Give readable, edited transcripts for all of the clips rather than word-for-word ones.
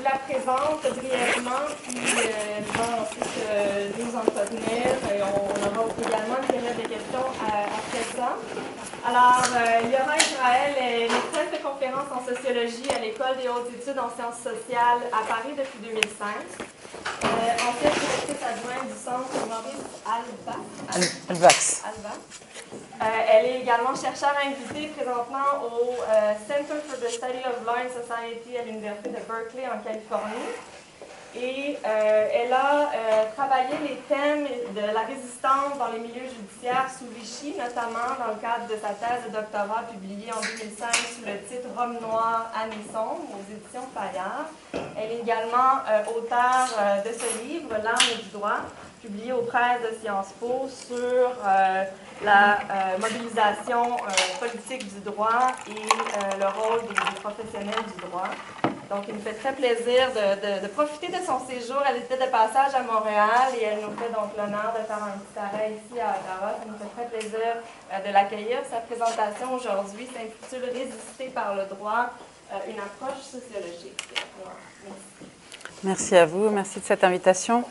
la présente brièvement, puis nous allons ensuite nous entretenir et on aura également une période de questions après ça. Alors, Laura Israël est maîtresse de conférences en sociologie à l'École des hautes études en sciences sociales à Paris depuis 2005. Ancienne directrice adjointe du centre Maurice Alvax. Elle est également chercheure invitée présentement au Center for the Study of Law and Society à l'Université de Berkeley en Californie. Et elle a travaillé les thèmes de la résistance dans les milieux judiciaires sous Vichy, notamment dans le cadre de sa thèse de doctorat publiée en 2005 sous le titre Rome noire, années sombres aux éditions Fayard. Elle est également auteure de ce livre, L'arme du droit, publié aux presses de Sciences Po sur la mobilisation politique du droit et le rôle des professionnels du droit. Donc, il nous fait très plaisir de profiter de son séjour. Elle était de passage à Montréal et elle nous fait donc l'honneur de faire un petit arrêt ici à Ottawa. Ça nous fait très plaisir de l'accueillir. Sa présentation aujourd'hui s'intitule « Résister par le droit, une approche sociologique ». Merci à vous, merci de cette invitation.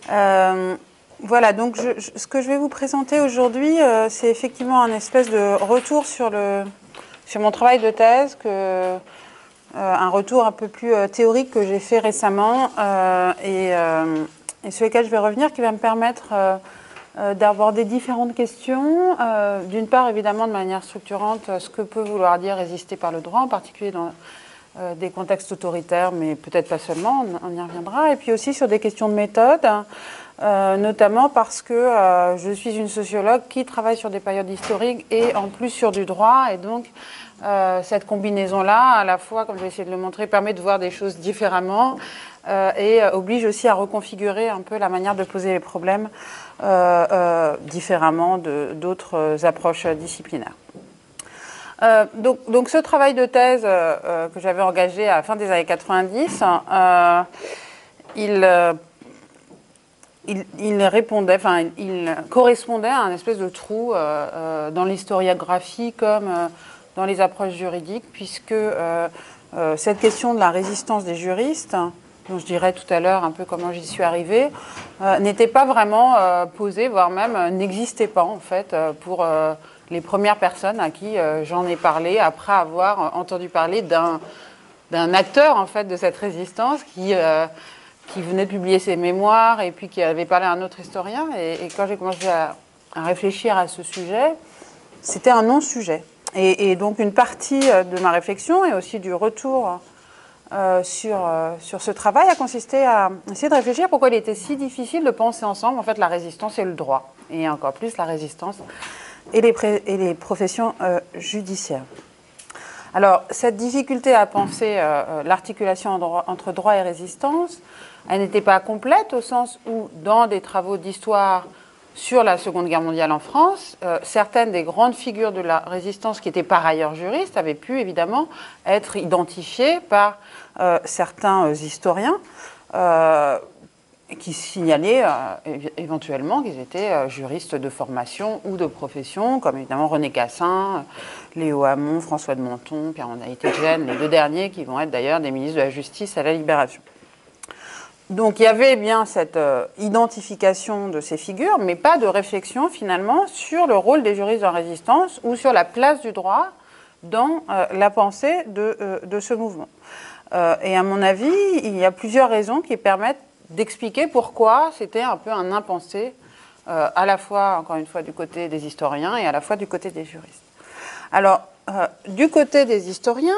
Voilà, donc ce que je vais vous présenter aujourd'hui, c'est effectivement un espèce de retour sur mon travail de thèse, un retour un peu plus théorique que j'ai fait récemment et sur lequel je vais revenir, qui va me permettre d'aborder différentes questions. D'une part, évidemment, de manière structurante, ce que peut vouloir dire résister par le droit, en particulier dans des contextes autoritaires, mais peut-être pas seulement, on y reviendra. Et puis aussi sur des questions de méthode, notamment parce que je suis une sociologue qui travaille sur des périodes historiques et en plus sur du droit, et donc cette combinaison-là, à la fois, comme je vais essayer de le montrer, permet de voir des choses différemment et oblige aussi à reconfigurer un peu la manière de poser les problèmes différemment d'autres approches disciplinaires. Donc ce travail de thèse que j'avais engagé à la fin des années 90, il correspondait à un espèce de trou dans l'historiographie comme dans les approches juridiques, puisque cette question de la résistance des juristes, dont je dirais tout à l'heure un peu comment j'y suis arrivée, n'était pas vraiment posée, voire même n'existait pas en fait pour les premières personnes à qui j'en ai parlé après avoir entendu parler d'un acteur en fait de cette résistance qui venait de publier ses mémoires et puis qui avait parlé à un autre historien. Et quand j'ai commencé à réfléchir à ce sujet, c'était un non-sujet. Et donc une partie de ma réflexion et aussi du retour sur ce travail a consisté à essayer de réfléchir pourquoi il était si difficile de penser ensemble en fait la résistance et le droit, et encore plus la résistance et les professions judiciaires. Alors cette difficulté à penser l'articulation entre droit et résistance, elle n'était pas complète au sens où dans des travaux d'histoire sur la Seconde Guerre mondiale en France, certaines des grandes figures de la résistance qui étaient par ailleurs juristes avaient pu évidemment être identifiées par certains historiens qui signalaient éventuellement qu'ils étaient juristes de formation ou de profession, comme évidemment René Cassin, Léo Hamon, François de Menthon, Pierre-Henri Tétjens, les deux derniers qui vont être d'ailleurs des ministres de la Justice à la Libération. Donc il y avait bien cette identification de ces figures, mais pas de réflexion finalement sur le rôle des juristes en résistance ou sur la place du droit dans la pensée de ce mouvement. Et à mon avis, il y a plusieurs raisons qui permettent d'expliquer pourquoi c'était un peu un impensé, à la fois, encore une fois, du côté des historiens et à la fois du côté des juristes. Alors, du côté des historiens,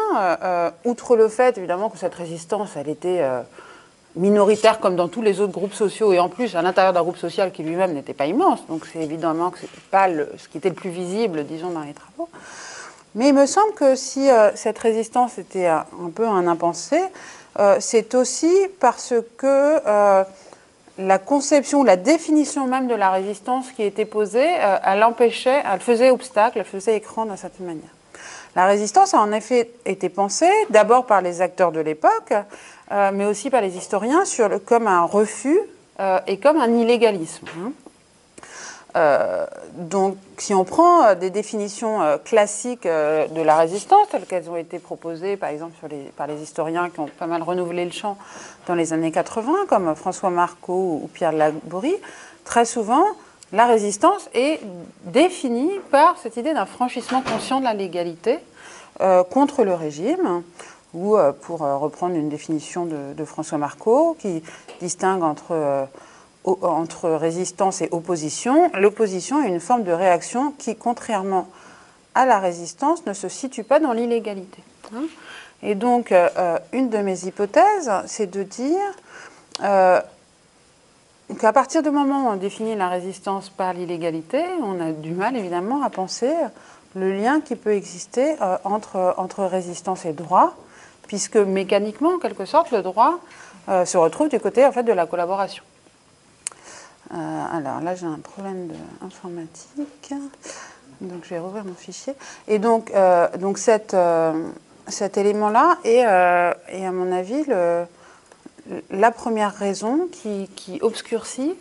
outre le fait évidemment que cette résistance, elle était minoritaire comme dans tous les autres groupes sociaux, et en plus à l'intérieur d'un groupe social qui lui-même n'était pas immense, donc c'est évidemment que ce n'était pas ce qui était le plus visible, disons, dans les travaux. Mais il me semble que si cette résistance était un peu un impensé, c'est aussi parce que la conception, la définition même de la résistance qui était posée, elle empêchait, elle faisait obstacle, elle faisait écran d'une certaine manière. La résistance a en effet été pensée d'abord par les acteurs de l'époque, mais aussi par les historiens comme un refus et comme un illégalisme. Donc, si on prend des définitions classiques de la résistance, telles qu'elles ont été proposées, par exemple, par les historiens qui ont pas mal renouvelé le champ dans les années 80, comme François Marcot ou Pierre Laborie, très souvent, la résistance est définie par cette idée d'un franchissement conscient de la légalité contre le régime, ou, pour reprendre une définition de François Marcot, qui distingue entre résistance et opposition, l'opposition est une forme de réaction qui, contrairement à la résistance, ne se situe pas dans l'illégalité. Et donc, une de mes hypothèses, c'est de dire qu'à partir du moment où on définit la résistance par l'illégalité, on a du mal, évidemment, à penser le lien qui peut exister entre résistance et droit, puisque mécaniquement, en quelque sorte, le droit se retrouve du côté, en fait, de la collaboration. Alors là, j'ai un problème informatique, donc je vais rouvrir mon fichier. Et donc cet élément-là est, à mon avis, la première raison qui obscurcit,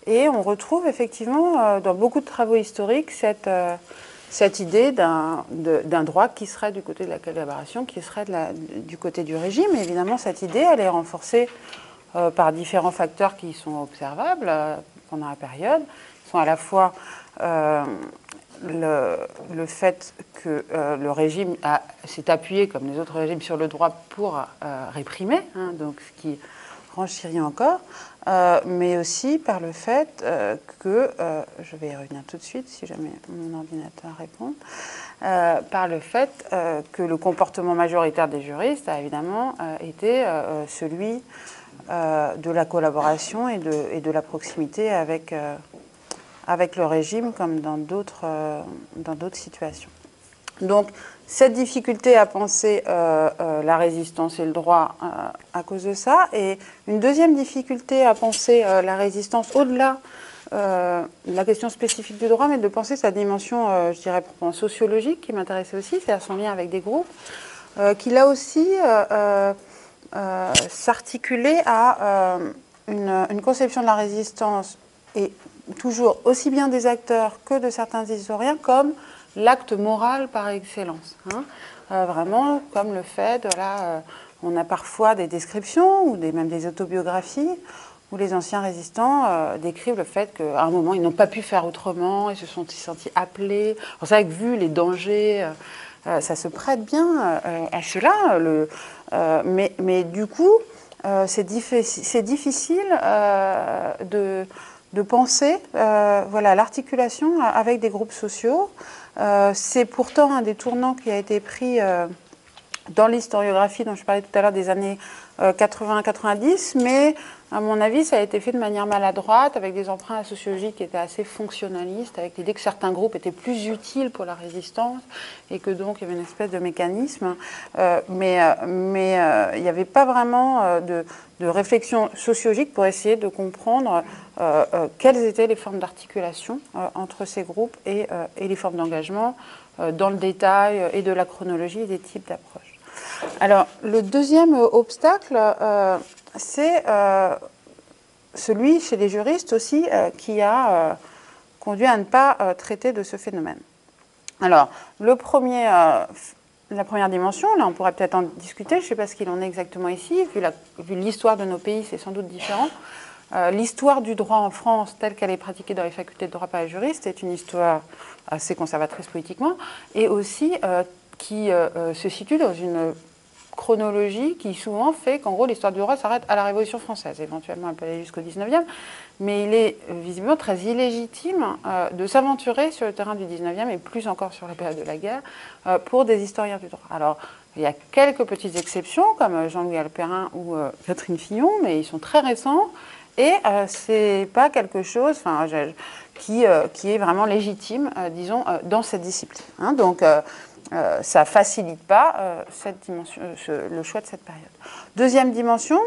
et on retrouve effectivement dans beaucoup de travaux historiques cette idée d'un droit qui serait du côté de la collaboration, qui serait du côté du régime. Et évidemment, cette idée, elle est renforcée par différents facteurs qui sont observables pendant la période. Ils sont à la fois le fait que le régime s'est appuyé, comme les autres régimes, sur le droit pour réprimer, donc ce qui renchérit encore, mais aussi par le fait que, je vais y revenir tout de suite si jamais mon ordinateur répond, par le fait que le comportement majoritaire des juristes a évidemment été celui de la collaboration et de la proximité avec le régime, comme dans d'autres situations. Donc, cette difficulté à penser la résistance et le droit à cause de ça, et une deuxième difficulté à penser la résistance au-delà de la question spécifique du droit, mais de penser sa dimension, je dirais, proprement sociologique, qui m'intéressait aussi, c'est-à-dire son lien avec des groupes, qui là aussi s'articulait à une conception de la résistance, et toujours aussi bien des acteurs que de certains historiens, comme l'acte moral par excellence. Vraiment comme le fait, on a parfois des descriptions, ou même des autobiographies, où les anciens résistants décrivent le fait qu'à un moment, ils n'ont pas pu faire autrement, ils se sont sentis appelés. C'est vrai que vu les dangers, ça se prête bien à cela, mais du coup, c'est difficile de penser l'articulation avec des groupes sociaux. C'est pourtant un des tournants qui a été pris dans l'historiographie dont je parlais tout à l'heure des années 80-90, mais à mon avis, ça a été fait de manière maladroite, avec des emprunts à la sociologie qui étaient assez fonctionnalistes, avec l'idée que certains groupes étaient plus utiles pour la résistance, et que donc il y avait une espèce de mécanisme, mais il n'y avait pas vraiment de réflexion sociologique pour essayer de comprendre quelles étaient les formes d'articulation entre ces groupes et les formes d'engagement dans le détail, et de la chronologie et des types d'approches. Alors, le deuxième obstacle, c'est celui chez les juristes aussi qui a conduit à ne pas traiter de ce phénomène. Alors, la première dimension, là on pourrait peut-être en discuter, je ne sais pas ce qu'il en est exactement ici, vu l'histoire de nos pays, c'est sans doute différent. L'histoire du droit en France, telle qu'elle est pratiquée dans les facultés de droit par les juristes, est une histoire assez conservatrice politiquement, et aussi qui se situe dans une chronologie qui souvent fait qu'en gros l'histoire du droit s'arrête à la Révolution française. Éventuellement elle peut aller jusqu'au 19e, mais il est visiblement très illégitime de s'aventurer sur le terrain du 19e, et plus encore sur la période de la guerre, pour des historiens du droit. Alors, il y a quelques petites exceptions, comme Jean-Louis Alperin ou Catherine Fillon, mais ils sont très récents, et c'est pas quelque chose qui est vraiment légitime, disons, dans cette discipline. Donc, ça ne facilite pas cette dimension, le choix de cette période. Deuxième dimension,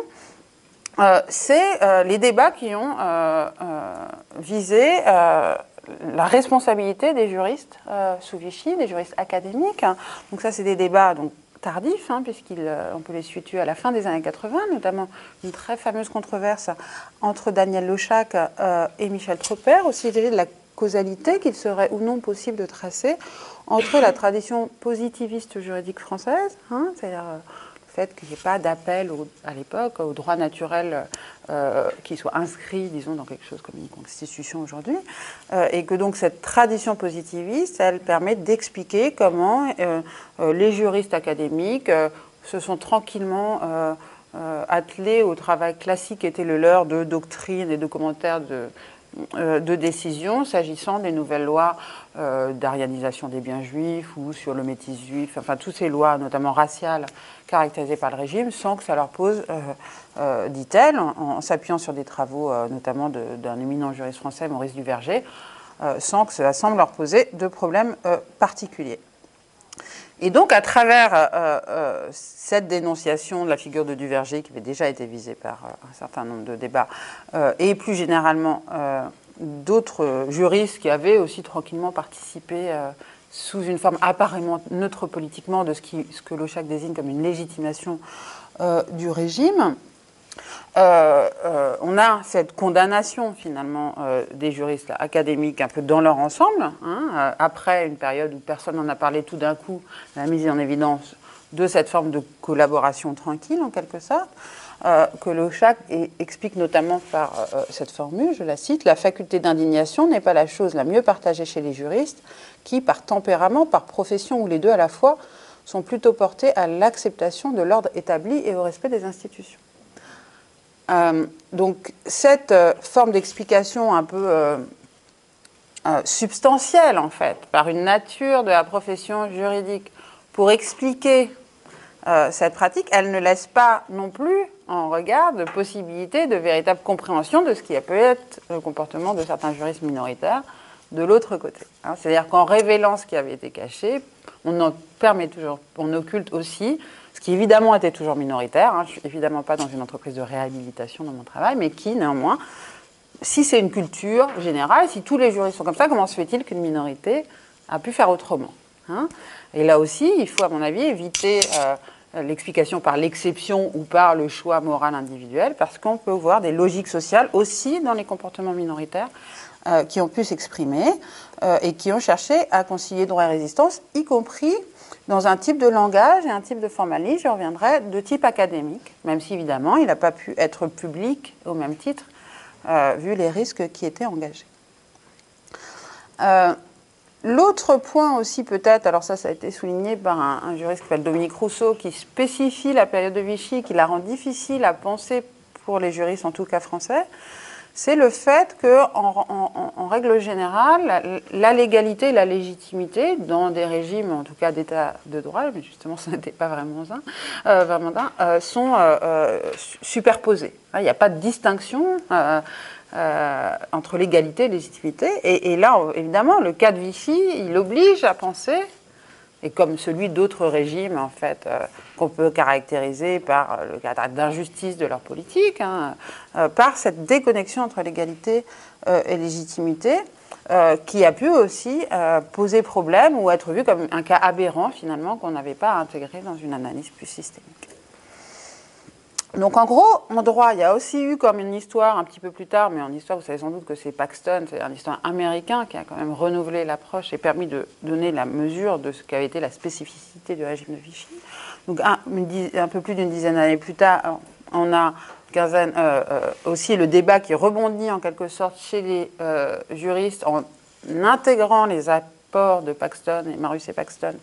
c'est les débats qui ont visé la responsabilité des juristes sous Vichy, des juristes académiques. Donc ça, c'est des débats tardifs, puisqu'on peut les situer à la fin des années 80, notamment une très fameuse controverse entre Daniel Lechac et Michel Troper, au sujet de la causalité qu'il serait ou non possible de tracer entre la tradition positiviste juridique française, hein, c'est-à-dire le fait qu'il n'y ait pas d'appel à l'époque au droit naturel qui soit inscrit, disons, dans quelque chose comme une constitution aujourd'hui, et que donc cette tradition positiviste, elle permet d'expliquer comment les juristes académiques se sont tranquillement attelés au travail classique qui était le leur de doctrine et de commentaires de décision s'agissant des nouvelles lois d'arianisation des biens juifs ou sur le métis juif, enfin toutes ces lois, notamment raciales, caractérisées par le régime, sans que ça leur pose, dit-elle, en s'appuyant sur des travaux notamment d'un éminent juriste français, Maurice Duverger, sans que cela semble leur poser de problèmes particuliers. Et donc, à travers cette dénonciation de la figure de Duverger, qui avait déjà été visée par un certain nombre de débats, et plus généralement d'autres juristes qui avaient aussi tranquillement participé sous une forme apparemment neutre politiquement de ce que Lochac désigne comme une légitimation du régime, on a cette condamnation finalement des juristes académiques un peu dans leur ensemble, hein, après une période où personne n'en a parlé, tout d'un coup, la mise en évidence de cette forme de collaboration tranquille en quelque sorte, que Lochac explique notamment par cette formule, je la cite: « La faculté d'indignation n'est pas la chose la mieux partagée chez les juristes qui, par tempérament, par profession ou les deux à la fois, sont plutôt portés à l'acceptation de l'ordre établi et au respect des institutions. » Donc cette forme d'explication un peu substantielle, en fait, par une nature de la profession juridique pour expliquer cette pratique, elle ne laisse pas non plus en regard de possibilité de véritable compréhension de ce qui peut être le comportement de certains juristes minoritaires de l'autre côté. Hein, c'est-à-dire qu'en révélant ce qui avait été caché, on en permet toujours, on occulte aussi ce qui évidemment était toujours minoritaire. Hein, je ne suis évidemment pas dans une entreprise de réhabilitation dans mon travail, mais qui néanmoins, si c'est une culture générale, si tous les juristes sont comme ça, comment se fait-il qu'une minorité a pu faire autrement, hein? Et là aussi, il faut à mon avis éviter l'explication par l'exception ou par le choix moral individuel, parce qu'on peut voir des logiques sociales aussi dans les comportements minoritaires qui ont pu s'exprimer et qui ont cherché à concilier droit et résistance, y compris dans un type de langage et un type de formalisme, je reviendrai, de type académique, même si évidemment il n'a pas pu être public au même titre, vu les risques qui étaient engagés. L'autre point aussi peut-être, alors ça a été souligné par un juriste qui s'appelle Dominique Rousseau, qui spécifie la période de Vichy, qui la rend difficile à penser pour les juristes, en tout cas français, c'est le fait qu'en règle générale, la légalité et la légitimité, dans des régimes, en tout cas d'état de droit, mais justement ce n'était pas vraiment un, sont superposées. Il n'y a pas de distinction entre légalité et légitimité. Et là, évidemment, le cas de Vichy, il oblige à penser, et comme celui d'autres régimes, en fait, qu'on peut caractériser par le caractère d'injustice de leur politique, hein, par cette déconnexion entre légalité et légitimité, qui a pu aussi poser problème ou être vu comme un cas aberrant, finalement, qu'on n'avait pas intégré dans une analyse plus systémique. Donc en gros, en droit, il y a aussi eu comme une histoire un petit peu plus tard, mais en histoire, vous savez sans doute que c'est Paxton, c'est un historien américain qui a quand même renouvelé l'approche et permis de donner la mesure de ce qu'avait été la spécificité du régime de Vichy. Donc un peu plus d'une dizaine d'années plus tard, on a aussi le débat qui rebondit en quelque sorte chez les juristes en intégrant les apports de Paxton et Marius et Paxton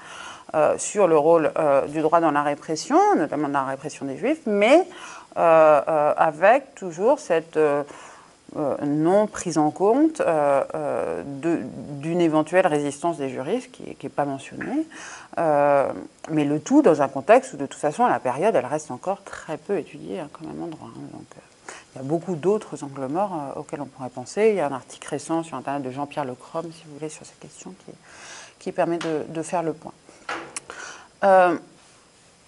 sur le rôle du droit dans la répression, notamment dans la répression des Juifs, mais avec toujours cette non prise en compte d'une éventuelle résistance des juristes qui n'est pas mentionnée, mais le tout dans un contexte où de toute façon la période elle reste encore très peu étudiée hein, quand même en droit. Hein, donc, il y a beaucoup d'autres angles morts auxquels on pourrait penser. Il y a un article récent sur Internet de Jean-Pierre Lecrom, si vous voulez, sur ces questions qui permet de faire le point.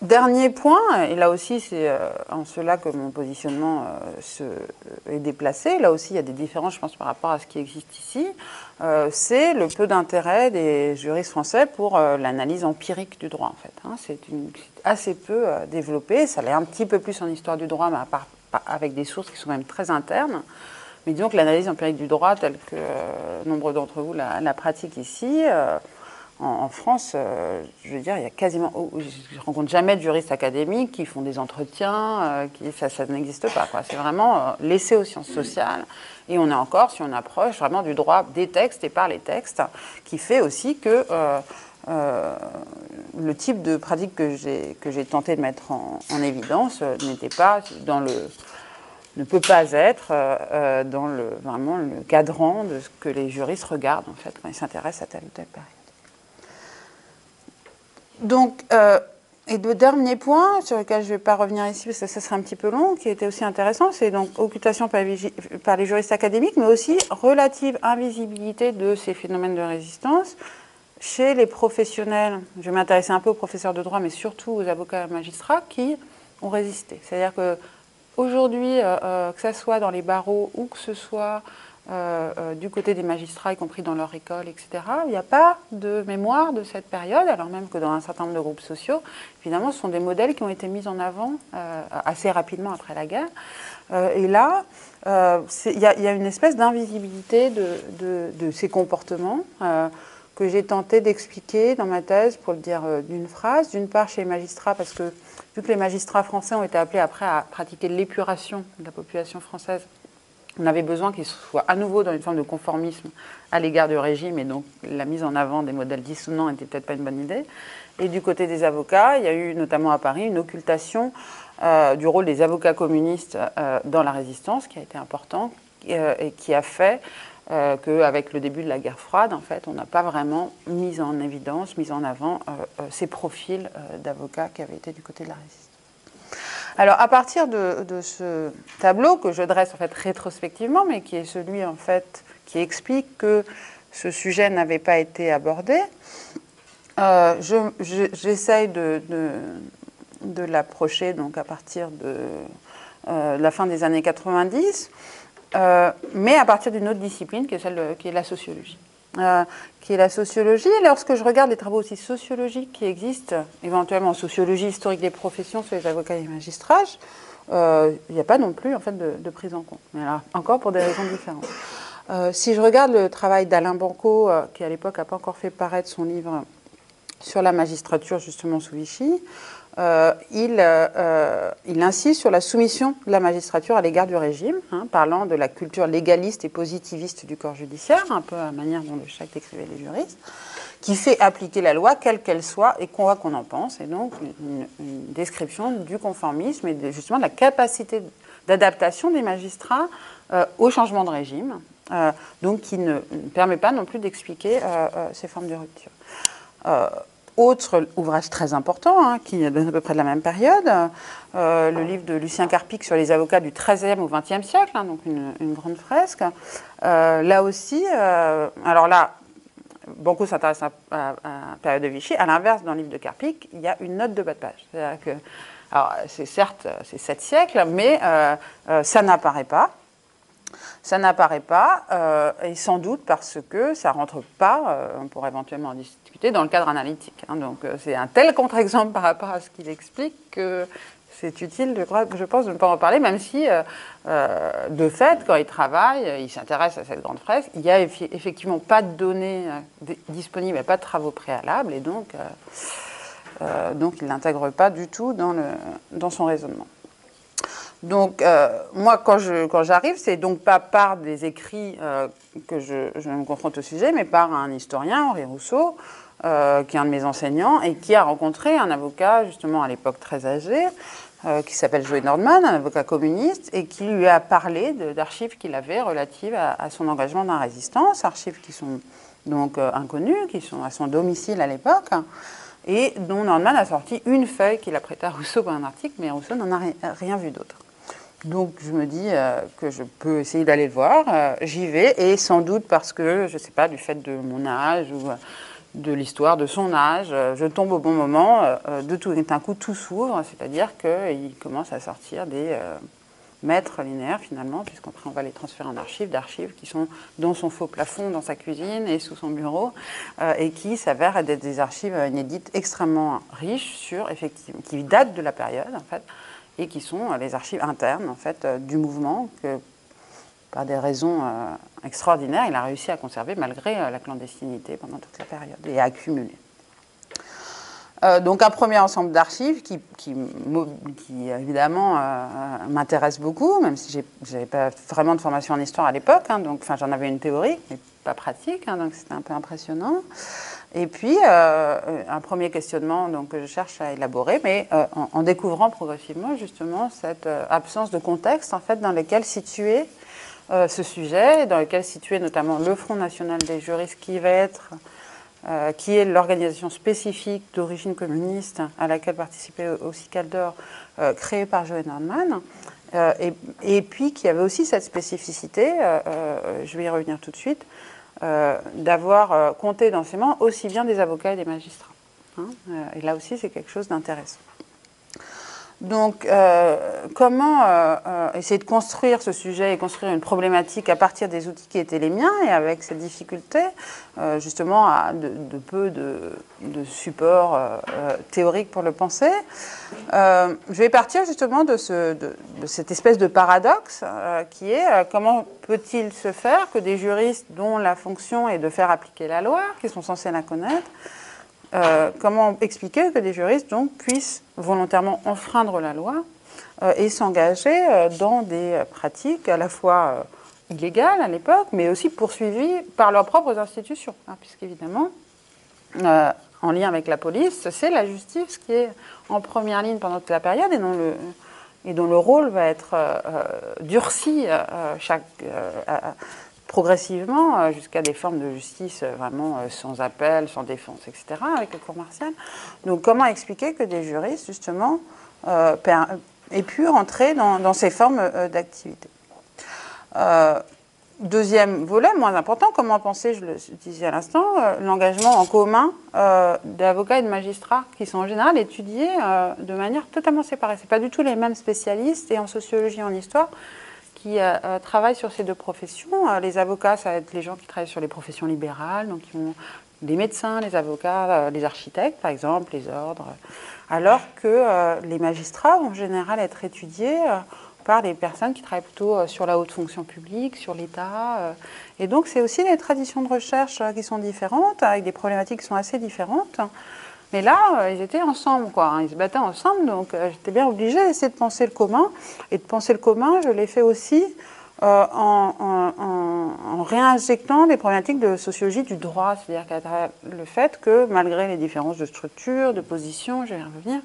Dernier point, et là aussi c'est en cela que mon positionnement est déplacé, là aussi il y a des différences je pense par rapport à ce qui existe ici, c'est le peu d'intérêt des juristes français pour l'analyse empirique du droit en fait. Hein, c'est assez peu développé, ça l'est un petit peu plus en histoire du droit, mais avec des sources qui sont même très internes, Mais disons que l'analyse empirique du droit, telle que nombre d'entre vous la pratiquent ici, en France, je veux dire, il y a quasiment, je ne rencontre jamais de juristes académiques qui font des entretiens, ça n'existe pas, quoi. C'est vraiment laissé aux sciences sociales. Et on est encore, si on approche vraiment du droit des textes et par les textes, qui fait aussi que le type de pratique que j'ai tenté de mettre en évidence n'était pas ne peut pas être dans vraiment le cadran de ce que les juristes regardent en fait quand ils s'intéressent à telle ou telle période. Donc, et le dernier point sur lequel je ne vais pas revenir ici parce que ça serait un petit peu long, qui était aussi intéressant, c'est donc occultation par les juristes académiques, mais aussi relative invisibilité de ces phénomènes de résistance chez les professionnels. Je vais m'intéresser un peu aux professeurs de droit, mais surtout aux avocats et magistrats qui ont résisté. C'est-à-dire qu'aujourd'hui, que ce soit dans les barreaux ou que ce soit du côté des magistrats, y compris dans leur école, etc., il n'y a pas de mémoire de cette période, alors même que dans un certain nombre de groupes sociaux, évidemment, ce sont des modèles qui ont été mis en avant assez rapidement après la guerre. Et là, il y a une espèce d'invisibilité de ces comportements que j'ai tenté d'expliquer dans ma thèse, pour le dire d'une phrase. D'une part, chez les magistrats, parce que vu que les magistrats français ont été appelés après à pratiquer l'épuration de la population française, on avait besoin qu'ils soient à nouveau dans une forme de conformisme à l'égard du régime, et donc la mise en avant des modèles dissonants n'était peut-être pas une bonne idée. Et du côté des avocats, il y a eu notamment à Paris une occultation du rôle des avocats communistes dans la résistance, qui a été important, et qui a fait qu'avec le début de la guerre froide, en fait, on n'a pas vraiment mis en évidence, mis en avant ces profils d'avocats qui avaient été du côté de la résistance. Alors, à partir de ce tableau que je dresse en fait rétrospectivement, mais qui est celui en fait qui explique que ce sujet n'avait pas été abordé, j'essaye de l'approcher donc à partir de la fin des années 90, mais à partir d'une autre discipline qui est celle qui est la sociologie. Lorsque je regarde les travaux aussi sociologiques qui existent, éventuellement en sociologie historique des professions sur les avocats et les magistrats, il n'y a pas non plus en fait, de prise en compte. Mais alors, encore pour des raisons différentes. Si je regarde le travail d'Alain Banco, qui à l'époque n'a pas encore fait paraître son livre sur la magistrature justement sous Vichy, il insiste sur la soumission de la magistrature à l'égard du régime, parlant de la culture légaliste et positiviste du corps judiciaire, un peu à la manière dont le Chèque décrivait les juristes, qui fait appliquer la loi quelle qu'elle soit et qu'on en pense, et donc une description du conformisme et justement de la capacité d'adaptation des magistrats au changement de régime, donc qui ne permet pas non plus d'expliquer ces formes de rupture. Autre ouvrage très important, qui est à peu près de la même période, le livre de Lucien Carpic sur les avocats du XIIIe au XXe siècle, donc une grande fresque. Là aussi, alors là, Banco s'intéresse à la période de Vichy. À l'inverse, dans le livre de Carpic, il y a une note de bas de page. C'est-à-dire que, alors, c'est certes, c'est 7 siècles, mais ça n'apparaît pas. Ça n'apparaît pas, et sans doute parce que ça ne rentre pas, on pourrait éventuellement en discuter, dans le cadre analytique. Donc c'est un tel contre-exemple par rapport à ce qu'il explique que c'est utile, je pense, de ne pas en parler, même si, de fait, quand il travaille, il s'intéresse à cette grande fresque, il n'y a effectivement pas de données disponibles, pas de travaux préalables, et donc il ne l'intègre pas du tout dans son raisonnement. Donc, moi, quand j'arrive, c'est donc pas par des écrits que je me confronte au sujet, mais par un historien, Henri Rousseau, qui est un de mes enseignants, et qui a rencontré un avocat, justement, à l'époque très âgé, qui s'appelle Joey Nordman, un avocat communiste, et qui lui a parlé d'archives qu'il avait relatives à son engagement dans la résistance, archives qui sont donc inconnues, qui sont à son domicile à l'époque, et dont Nordman a sorti une feuille qu'il a prêtée à Rousseau pour un article, mais Rousseau n'en a rien vu d'autre. Donc je me dis que je peux essayer d'aller le voir, j'y vais, et sans doute parce que, je ne sais pas, du fait de mon âge ou de l'histoire de son âge, je tombe au bon moment, d'un coup tout s'ouvre, c'est-à-dire qu'il commence à sortir des mètres linéaires finalement, puisqu'après on va les transférer en archives, d'archives qui sont dans son faux plafond, dans sa cuisine et sous son bureau, et qui s'avèrent être des archives inédites extrêmement riches, effectivement, qui datent de la période en fait, et qui sont les archives internes en fait, du mouvement par des raisons extraordinaires, il a réussi à conserver malgré la clandestinité pendant toute la période et à accumuler. Donc un premier ensemble d'archives qui évidemment m'intéresse beaucoup, même si je n'avais pas vraiment de formation en histoire à l'époque, hein, donc j'en avais une théorie, mais pas pratique, hein, donc c'était un peu impressionnant. Et puis un premier questionnement donc, que je cherche à élaborer, mais en découvrant progressivement justement cette absence de contexte en fait, dans lequel situer ce sujet, dans lequel situer notamment le Front national des juristes qui est l'organisation spécifique d'origine communiste à laquelle participait aussi Kaldor, créée par Joël Nordman, et puis qui avait aussi cette spécificité, je vais y revenir tout de suite, d'avoir compté dans ses mains aussi bien des avocats et des magistrats. Hein, et là aussi, c'est quelque chose d'intéressant. Donc, comment essayer de construire ce sujet et construire une problématique à partir des outils qui étaient les miens et avec cette difficulté, justement, de peu de support théorique pour le penser. Je vais partir justement de cette espèce de paradoxe qui est comment peut-il se faire que des juristes dont la fonction est de faire appliquer la loi, qui sont censés la connaître, comment expliquer que des juristes donc, puissent volontairement enfreindre la loi et s'engager dans des pratiques à la fois illégales à l'époque, mais aussi poursuivies par leurs propres institutions, hein, puisqu'évidemment, en lien avec la police, c'est la justice qui est en première ligne pendant toute la période et dont le rôle va être durci progressivement jusqu'à des formes de justice vraiment sans appel, sans défense, etc., avec la cour martiale. Donc comment expliquer que des juristes, justement, aient pu rentrer dans ces formes d'activité. Deuxième volet, moins important, comment penser, je le disais à l'instant, l'engagement en commun d'avocats et de magistrats qui sont en général étudiés de manière totalement séparée. Ce n'est pas du tout les mêmes spécialistes, et en sociologie et en histoire, qui travaillent sur ces deux professions. Les avocats, ça va être les gens qui travaillent sur les professions libérales, donc qui ont les médecins, les avocats, les architectes, par exemple, les ordres, alors que les magistrats vont en général être étudiés par les personnes qui travaillent plutôt sur la haute fonction publique, sur l'État. Et donc, c'est aussi des traditions de recherche qui sont différentes, avec des problématiques qui sont assez différentes. Mais là, ils étaient ensemble, quoi. Ils se battaient ensemble, donc j'étais bien obligée d'essayer de penser le commun. Et de penser le commun, je l'ai fait aussi en réinjectant des problématiques de sociologie du droit. C'est-à-dire le fait que, malgré les différences de structure, de position, je vais y revenir,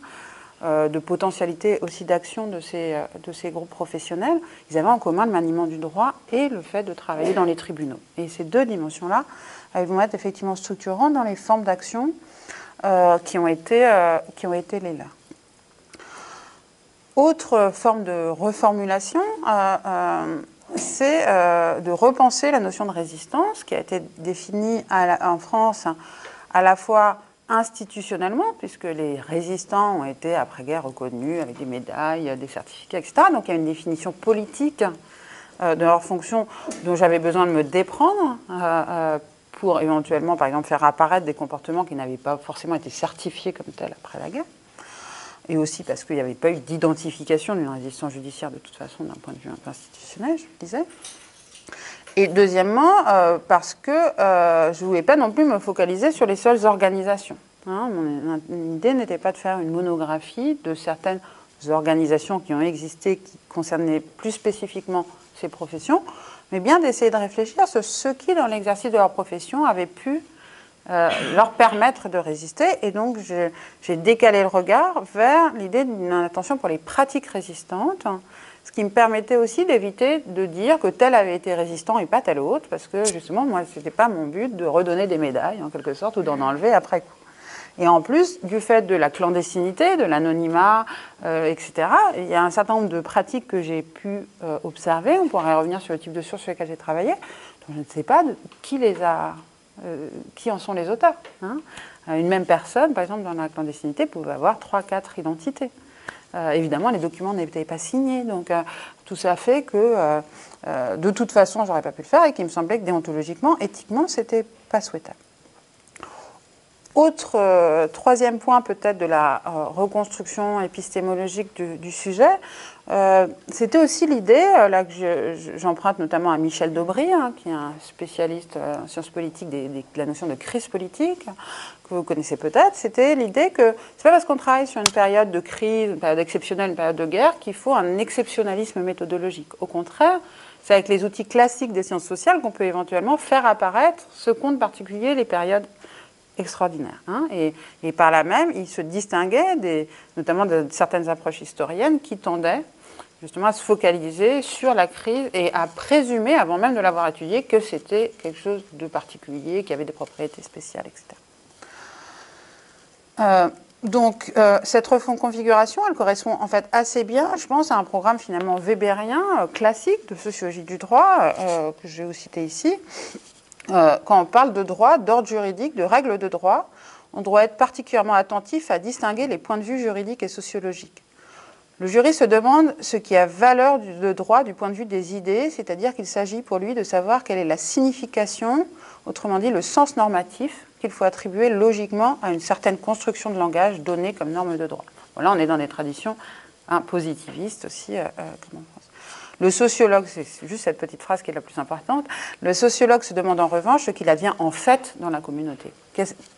de potentialité aussi d'action de ces groupes professionnels, ils avaient en commun le maniement du droit et le fait de travailler dans les tribunaux. Et ces deux dimensions-là, elles vont être effectivement structurantes dans les formes d'action qui ont été les leurs. Autre forme de reformulation, c'est de repenser la notion de résistance qui a été définie en France à la fois institutionnellement, puisque les résistants ont été après-guerre reconnus avec des médailles, des certificats, etc. Donc il y a une définition politique de leur fonction dont j'avais besoin de me déprendre pour éventuellement, par exemple, faire apparaître des comportements qui n'avaient pas forcément été certifiés comme tels après la guerre. Et aussi parce qu'il n'y avait pas eu d'identification d'une résistance judiciaire de toute façon d'un point de vue un peu institutionnel, je le disais. Et deuxièmement, parce que je ne voulais pas non plus me focaliser sur les seules organisations. Hein, mon idée n'était pas de faire une monographie de certaines organisations qui ont existé, qui concernaient plus spécifiquement ces professions, mais bien d'essayer de réfléchir sur ce qui, dans l'exercice de leur profession, avait pu leur permettre de résister. Et donc, j'ai décalé le regard vers l'idée d'une attention pour les pratiques résistantes, ce qui me permettait aussi d'éviter de dire que tel avait été résistant et pas tel autre, parce que justement, moi, ce n'était pas mon but de redonner des médailles, en quelque sorte, ou d'en enlever après coup. Et en plus, du fait de la clandestinité, de l'anonymat, etc., il y a un certain nombre de pratiques que j'ai pu observer. On pourrait revenir sur le type de sources sur lesquelles j'ai travaillé. Donc je ne sais pas qui en sont les auteurs. Hein. Une même personne, par exemple, dans la clandestinité, pouvait avoir 3-4 identités. Évidemment, les documents n'étaient pas signés. Donc tout ça fait que, de toute façon, je n'aurais pas pu le faire et qu'il me semblait que déontologiquement, éthiquement, ce n'était pas souhaitable. Autre troisième point peut-être de la reconstruction épistémologique du sujet, c'était aussi l'idée, là que j'emprunte notamment à Michel Daubry, hein, qui est un spécialiste en sciences politiques de la notion de crise politique, que vous connaissez peut-être, c'était l'idée que c'est pas parce qu'on travaille sur une période de crise, une période exceptionnelle, une période de guerre, qu'il faut un exceptionnalisme méthodologique. Au contraire, c'est avec les outils classiques des sciences sociales qu'on peut éventuellement faire apparaître ce compte particulier, les périodes extraordinaire. Hein, et par là même, il se distinguait notamment de certaines approches historiennes qui tendaient justement à se focaliser sur la crise et à présumer, avant même de l'avoir étudiée, que c'était quelque chose de particulier, qui avait des propriétés spéciales, etc. Donc, cette reconfiguration, elle correspond en fait assez bien, je pense, à un programme finalement weberien, classique de sociologie du droit, que je vais vous citer ici. Quand on parle de droit, d'ordre juridique, de règles de droit, on doit être particulièrement attentif à distinguer les points de vue juridiques et sociologiques. Le jury se demande ce qui a valeur de droit du point de vue des idées, c'est-à-dire qu'il s'agit pour lui de savoir quelle est la signification, autrement dit le sens normatif, qu'il faut attribuer logiquement à une certaine construction de langage donnée comme norme de droit. Bon, là, on est dans des traditions positivistes aussi, comme en France. Le sociologue, c'est juste cette petite phrase qui est la plus importante, le sociologue se demande en revanche ce qu'il advient en fait dans la communauté.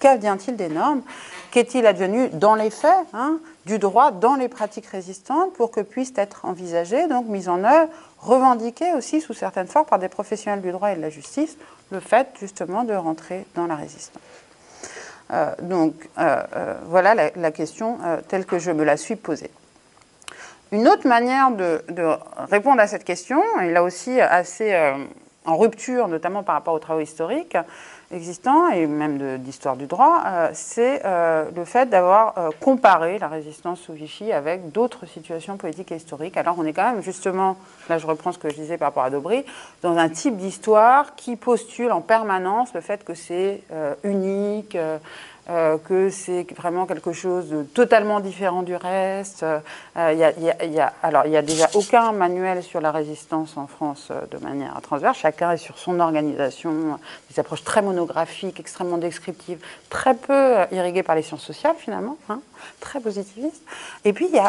Qu'advient-il des normes? Qu'est-il advenu dans les faits, hein, du droit, dans les pratiques résistantes, pour que puissent être envisagées, donc mises en œuvre, revendiquées aussi sous certaines formes par des professionnels du droit et de la justice, le fait justement de rentrer dans la résistance. Voilà la question telle que je me la suis posée. Une autre manière de répondre à cette question, et là aussi assez en rupture, notamment par rapport aux travaux historiques existants, et même d'histoire du droit, c'est le fait d'avoir comparé la résistance sous Vichy avec d'autres situations politiques et historiques. Alors on est quand même justement, là je reprends ce que je disais par rapport à Daubry, dans un type d'histoire qui postule en permanence le fait que c'est unique, que c'est vraiment quelque chose de totalement différent du reste. Alors, il n'y a déjà aucun manuel sur la résistance en France de manière transverse. Chacun est sur son organisation, des approches très monographiques, extrêmement descriptives, très peu irriguées par les sciences sociales, finalement, hein, très positivistes. Et puis, il n'y a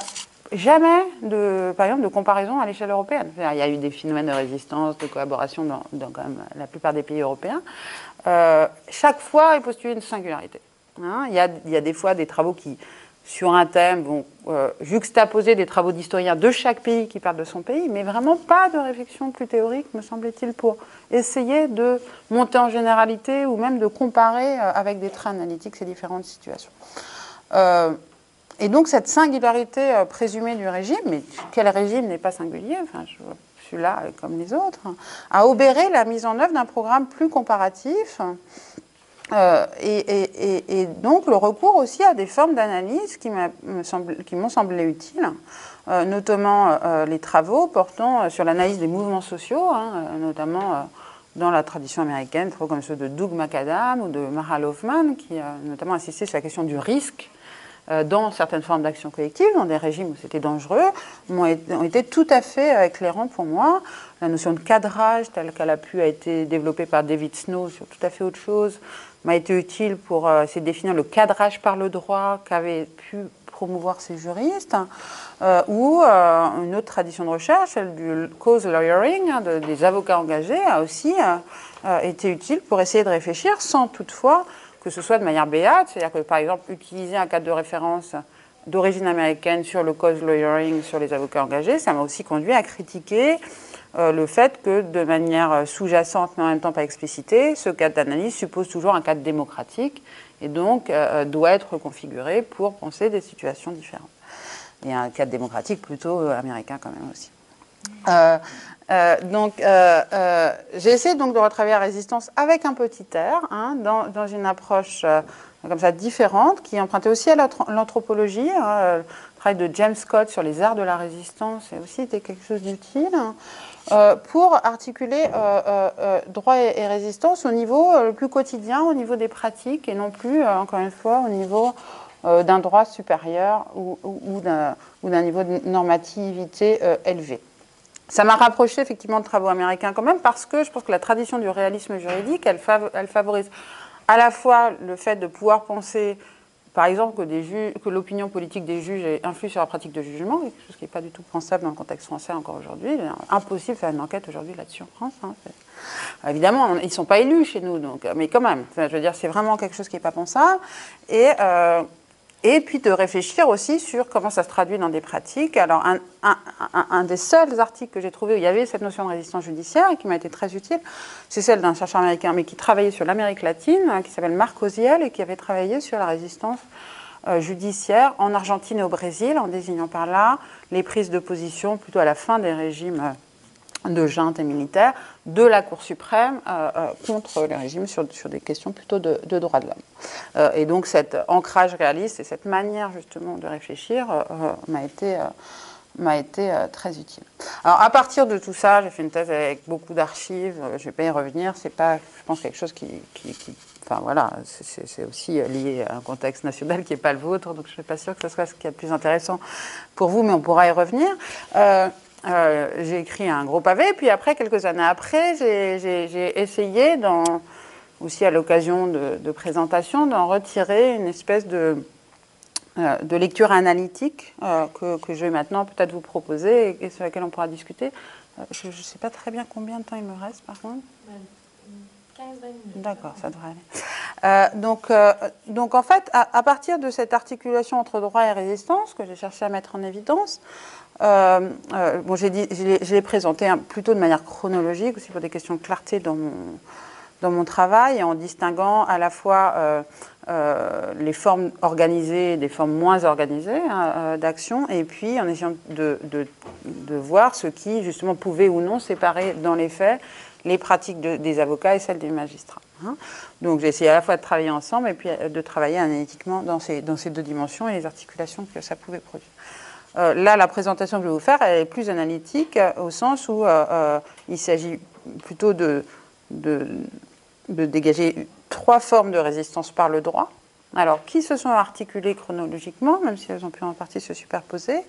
jamais, par exemple, de comparaison à l'échelle européenne. Il y a eu des phénomènes de résistance, de collaboration dans quand même la plupart des pays européens. Chaque fois est postulée une singularité. Hein, il y a des fois des travaux qui, sur un thème, vont juxtaposer des travaux d'historiens de chaque pays qui parlent de son pays, mais vraiment pas de réflexion plus théorique, me semble-t-il, pour essayer de monter en généralité ou même de comparer avec des traits analytiques ces différentes situations. Et donc cette singularité présumée du régime, mais quel régime n'est pas singulier, enfin, celui-là comme les autres, a obéré la mise en œuvre d'un programme plus comparatif. Et donc le recours aussi à des formes d'analyse qui m'ont semblé utiles, notamment les travaux portant sur l'analyse des mouvements sociaux, hein, notamment dans la tradition américaine, travaux comme ceux de Doug McAdam ou de Mara Hoffman, qui a notamment insisté sur la question du risque dans certaines formes d'action collective, dans des régimes où c'était dangereux, ont été tout à fait éclairants pour moi. La notion de cadrage, telle qu'elle a pu été développée par David Snow sur tout à fait autre chose, m'a été utile pour essayer de définir le cadrage par le droit qu'avaient pu promouvoir ces juristes, ou une autre tradition de recherche, celle du cause lawyering, hein, des avocats engagés, a aussi été utile pour essayer de réfléchir sans toutefois que ce soit de manière béate, c'est-à-dire que par exemple utiliser un cadre de référence d'origine américaine sur le cause lawyering, sur les avocats engagés, ça m'a aussi conduit à critiquer le fait que de manière sous-jacente mais en même temps pas explicitée, ce cadre d'analyse suppose toujours un cadre démocratique et donc doit être configuré pour penser des situations différentes. Et un cadre démocratique plutôt américain quand même aussi. J'ai essayé donc de retravailler la résistance avec un petit air, hein, dans une approche comme ça différente, qui empruntait aussi à l'anthropologie. Hein, le travail de James Scott sur les arts de la résistance a aussi été quelque chose d'utile, pour articuler droit et résistance au niveau le plus quotidien, au niveau des pratiques, et non plus, encore une fois, au niveau d'un droit supérieur ou d'un niveau de normativité élevé. Ça m'a rapproché effectivement de travaux américains quand même, parce que je pense que la tradition du réalisme juridique, elle favorise à la fois le fait de pouvoir penser, par exemple, que l'opinion politique des juges influe sur la pratique de jugement, quelque chose qui n'est pas du tout pensable dans le contexte français encore aujourd'hui. Il est impossible de faire une enquête aujourd'hui là-dessus en France. Hein. Évidemment, ils ne sont pas élus chez nous, donc, mais quand même, je veux dire, c'est vraiment quelque chose qui n'est pas pensable. Et puis de réfléchir aussi sur comment ça se traduit dans des pratiques. Alors, un des seuls articles que j'ai trouvé où il y avait cette notion de résistance judiciaire et qui m'a été très utile, c'est celle d'un chercheur américain, mais qui travaillait sur l'Amérique latine, qui s'appelle Marc Oziel, et qui avait travaillé sur la résistance judiciaire en Argentine et au Brésil, en désignant par là les prises de position plutôt à la fin des régimes de junte et militaire de la Cour suprême contre les régimes sur des questions plutôt de droits de l'homme. Et donc cet ancrage réaliste et cette manière justement de réfléchir m'a été très utile. Alors à partir de tout ça, j'ai fait une thèse avec beaucoup d'archives, je ne vais pas y revenir, c'est pas, je pense, quelque chose qui enfin voilà, c'est aussi lié à un contexte national qui n'est pas le vôtre, donc je ne suis pas sûre que ce soit ce qui est le plus intéressant pour vous, mais on pourra y revenir. J'ai écrit un gros pavé, puis après, quelques années après, j'ai essayé, aussi à l'occasion de présentations, d'en retirer une espèce de lecture analytique que je vais maintenant peut-être vous proposer et sur laquelle on pourra discuter. Je ne sais pas très bien combien de temps il me reste, par contre. 15-20 minutes. D'accord, ça devrait aller. Donc en fait, à partir de cette articulation entre droit et résistance que j'ai cherché à mettre en évidence, bon, je l'ai présenté plutôt de manière chronologique, aussi pour des questions de clarté dans mon travail, en distinguant à la fois les formes organisées et des formes moins organisées d'action, et puis en essayant de voir ce qui, justement, pouvait ou non séparer dans les faits les pratiques des avocats et celles des magistrats. Donc j'ai essayé à la fois de travailler ensemble et puis de travailler analytiquement dans ces deux dimensions et les articulations que ça pouvait produire. Là, la présentation que je vais vous faire, elle est plus analytique au sens où il s'agit plutôt de dégager 3 formes de résistance par le droit, alors qui se sont articulées chronologiquement, même si elles ont pu en partie se superposer,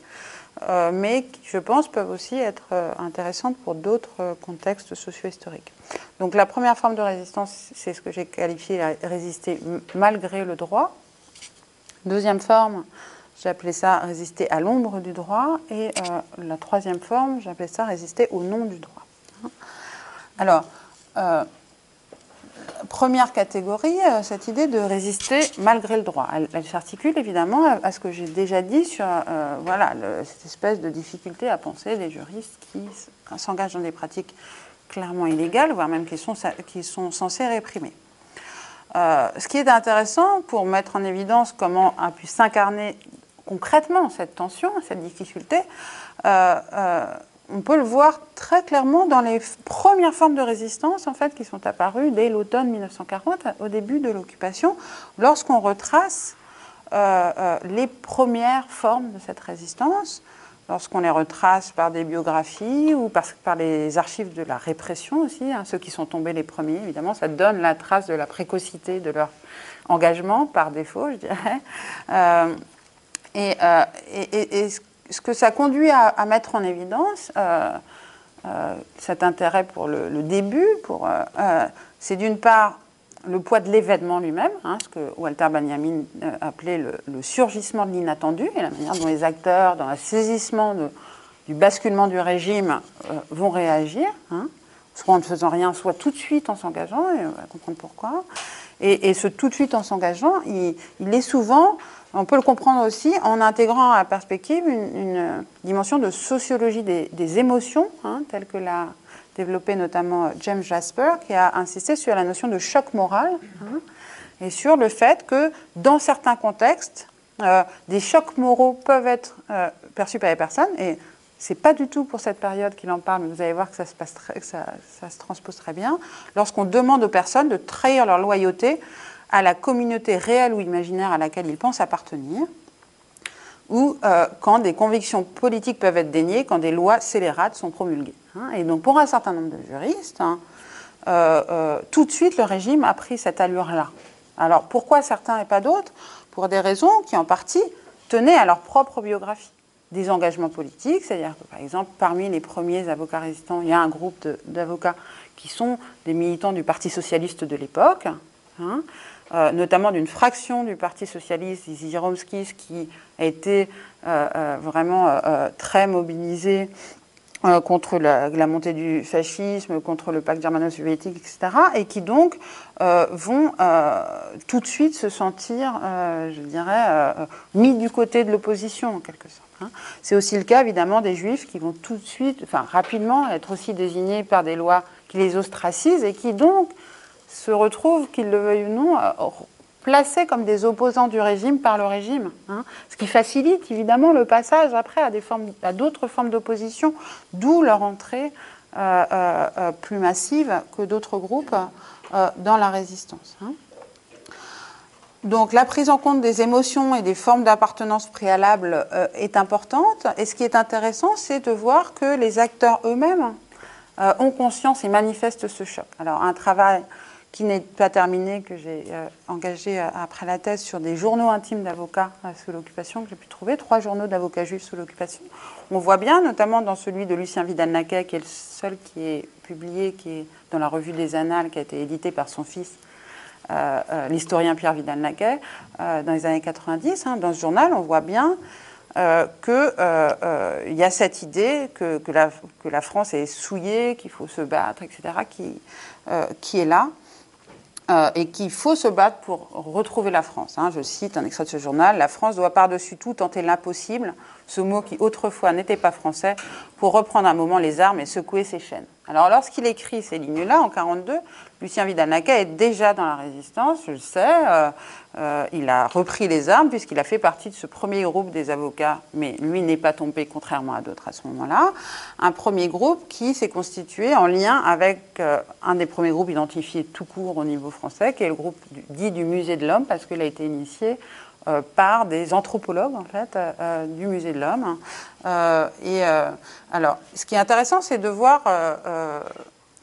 mais qui, je pense, peuvent aussi être intéressantes pour d'autres contextes socio-historiques. Donc la première forme de résistance, c'est ce que j'ai qualifié de résister malgré le droit. Deuxième forme, j'ai appelé ça résister à l'ombre du droit. Et la troisième forme, j'ai appelé ça résister au nom du droit. Alors, première catégorie, cette idée de résister malgré le droit. Elle s'articule évidemment à ce que j'ai déjà dit sur voilà, cette espèce de difficulté à penser des juristes qui s'engagent dans des pratiques clairement illégales, voire même qui sont censés réprimer. Ce qui est intéressant pour mettre en évidence comment a pu s'incarner concrètement cette tension, cette difficulté, on peut le voir très clairement dans les premières formes de résistance en fait, qui sont apparues dès l'automne 1940, au début de l'occupation, lorsqu'on retrace les premières formes de cette résistance, lorsqu'on les retrace par des biographies ou par les archives de la répression aussi, ceux qui sont tombés les premiers, évidemment, ça donne la trace de la précocité de leur engagement, par défaut, je dirais. Et ce que ça conduit à mettre en évidence, cet intérêt pour le début, c'est d'une part le poids de l'événement lui-même, ce que Walter Benjamin appelait le surgissement de l'inattendu, et la manière dont les acteurs, dans le saisissement du basculement du régime, vont réagir, soit en ne faisant rien, soit tout de suite en s'engageant, et on va comprendre pourquoi. Et ce tout de suite en s'engageant, il est souvent... On peut le comprendre aussi en intégrant à la perspective une dimension de sociologie des émotions, telle que l'a développé notamment James Jasper, qui a insisté sur la notion de choc moral et sur le fait que dans certains contextes, des chocs moraux peuvent être perçus par les personnes. Et ce n'est pas du tout pour cette période qu'il en parle, mais vous allez voir que ça se transpose très bien. Lorsqu'on demande aux personnes de trahir leur loyauté à la communauté réelle ou imaginaire à laquelle ils pensent appartenir, ou quand des convictions politiques peuvent être déniées, quand des lois scélérates sont promulguées. Et donc pour un certain nombre de juristes, tout de suite le régime a pris cette allure-là. Alors pourquoi certains et pas d'autres? Pour des raisons qui en partie tenaient à leur propre biographie. Des engagements politiques, c'est-à-dire que par exemple parmi les premiers avocats résistants, il y a un groupe d'avocats qui sont des militants du Parti socialiste de l'époque, hein, notamment d'une fraction du Parti socialiste, Ziziromskis, qui a été vraiment très mobilisé contre la montée du fascisme, contre le pacte germano-soviétique, etc., et qui donc vont tout de suite se sentir, je dirais, mis du côté de l'opposition, en quelque sorte. Hein. C'est aussi le cas, évidemment, des Juifs qui vont tout de suite, enfin rapidement, être aussi désignés par des lois qui les ostracisent et qui donc se retrouvent, qu'ils le veuillent ou non, placés comme des opposants du régime par le régime, hein, ce qui facilite évidemment le passage après à d'autres formes d'opposition, d'où leur entrée plus massive que d'autres groupes dans la résistance. Hein. Donc la prise en compte des émotions et des formes d'appartenance préalables est importante, et ce qui est intéressant, c'est de voir que les acteurs eux-mêmes ont conscience et manifestent ce choc. Alors un travail qui n'est pas terminé, que j'ai engagé après la thèse sur des journaux intimes d'avocats sous l'occupation, que j'ai pu trouver, 3 journaux d'avocats juifs sous l'occupation. On voit bien, notamment dans celui de Lucien Vidal-Naquet, qui est le seul qui est publié, qui est dans la revue des Annales, qui a été édité par son fils, l'historien Pierre Vidal-Naquet, dans les années 90. Hein, dans ce journal, on voit bien qu'il y a cette idée que la France est souillée, qu'il faut se battre, etc., qui est là. Et qu'il faut se battre pour retrouver la France. Hein. Je cite un extrait de ce journal. « La France doit par-dessus tout tenter l'impossible, ce mot qui autrefois n'était pas français, pour reprendre un moment les armes et secouer ses chaînes. » Alors lorsqu'il écrit ces lignes-là, en 1942, Lucien Vidal-Naquet est déjà dans la résistance, je le sais. Il a repris les armes puisqu'il a fait partie de ce premier groupe des avocats, mais lui n'est pas tombé, contrairement à d'autres à ce moment-là. Un premier groupe qui s'est constitué en lien avec un des premiers groupes identifiés tout court au niveau français, qui est le groupe dit du Musée de l'Homme, parce qu'il a été initié par des anthropologues en fait, du Musée de l'Homme. Alors, ce qui est intéressant, c'est de voir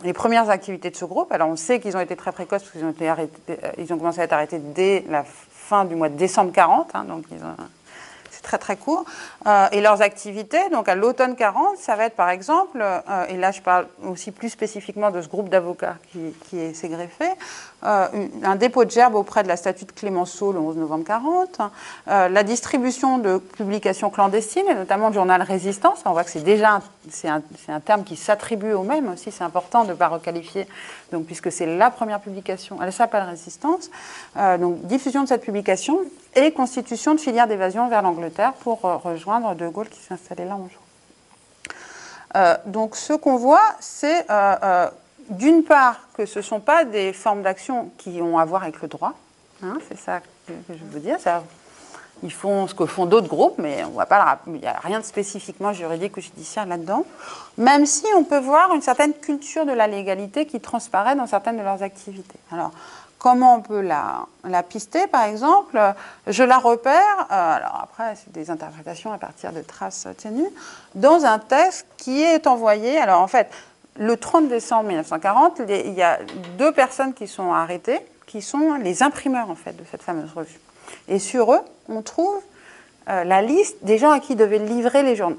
les premières activités de ce groupe. Alors, on sait qu'ils ont été très précoces parce qu'ils ont commencé à être arrêtés dès la fin du mois de décembre 40, hein, donc c'est très très court. Et leurs activités, donc à l'automne 40, ça va être par exemple, et là je parle aussi plus spécifiquement de ce groupe d'avocats qui s'est greffé, un dépôt de gerbes auprès de la statue de Clémenceau le 11 novembre 40, la distribution de publications clandestines, et notamment le journal Résistance. On voit que c'est déjà c'est un terme qui s'attribue au même aussi, c'est important de ne pas requalifier, donc, puisque c'est la première publication, elle s'appelle Résistance. Donc diffusion de cette publication et constitution de filières d'évasion vers l'Angleterre pour rejoindre De Gaulle qui s'est installé là un jour. Donc ce qu'on voit, c'est d'une part que ce ne sont pas des formes d'action qui ont à voir avec le droit, hein, c'est ça que je veux dire. Ils font ce que font d'autres groupes, mais on voit pas, il n'y a rien de spécifiquement juridique ou judiciaire là-dedans, même si on peut voir une certaine culture de la légalité qui transparaît dans certaines de leurs activités. Alors, comment on peut la pister, par exemple? Je la repère, alors après, c'est des interprétations à partir de traces ténues, dans un texte qui est envoyé, alors en fait, le 30 décembre 1940, il y a 2 personnes qui sont arrêtées, qui sont les imprimeurs, en fait, de cette fameuse revue. Et sur eux, on trouve la liste des gens à qui devaient livrer les journaux.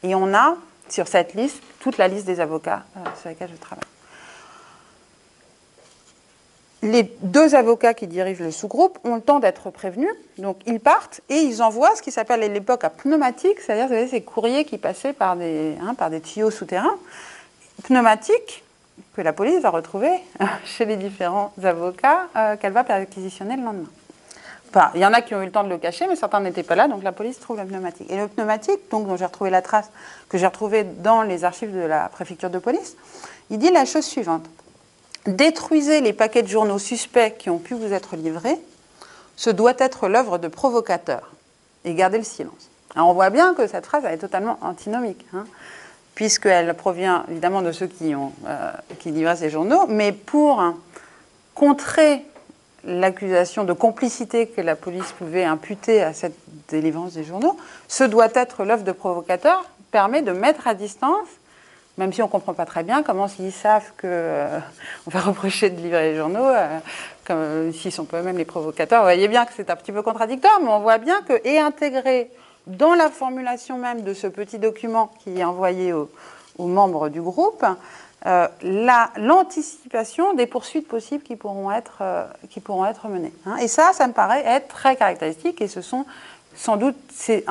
Et on a, sur cette liste, toute la liste des avocats sur lesquels je travaille. Les 2 avocats qui dirigent le sous-groupe ont le temps d'être prévenus, donc ils partent et ils envoient ce qui s'appelle à l'époque à pneumatique, c'est-à-dire vous savez, ces courriers qui passaient par des tuyaux souterrains, pneumatiques, que la police va retrouver chez les différents avocats qu'elle va perquisitionner le lendemain. Enfin, il y en a qui ont eu le temps de le cacher, mais certains n'étaient pas là, donc la police trouve le pneumatique. Et le pneumatique, donc, dont j'ai retrouvé la trace, que j'ai retrouvée dans les archives de la préfecture de police, il dit la chose suivante. Détruisez les paquets de journaux suspects qui ont pu vous être livrés, ce doit être l'œuvre de provocateurs, et gardez le silence. Alors on voit bien que cette phrase elle est totalement antinomique, hein, puisqu'elle provient évidemment de ceux qui livraient ces journaux, mais pour contrer l'accusation de complicité que la police pouvait imputer à cette délivrance des journaux, ce doit être l'œuvre de provocateurs, permet de mettre à distance, même si on ne comprend pas très bien comment s'ils savent qu'on va reprocher de livrer les journaux, comme s'ils sont pas eux-mêmes les provocateurs. Vous voyez bien que c'est un petit peu contradictoire, mais on voit bien que, et intégré dans la formulation même de ce petit document qui est envoyé aux membres du groupe l'anticipation des poursuites possibles qui pourront être menées. Hein. Et ça me paraît être très caractéristique, et ce sont sans doute ces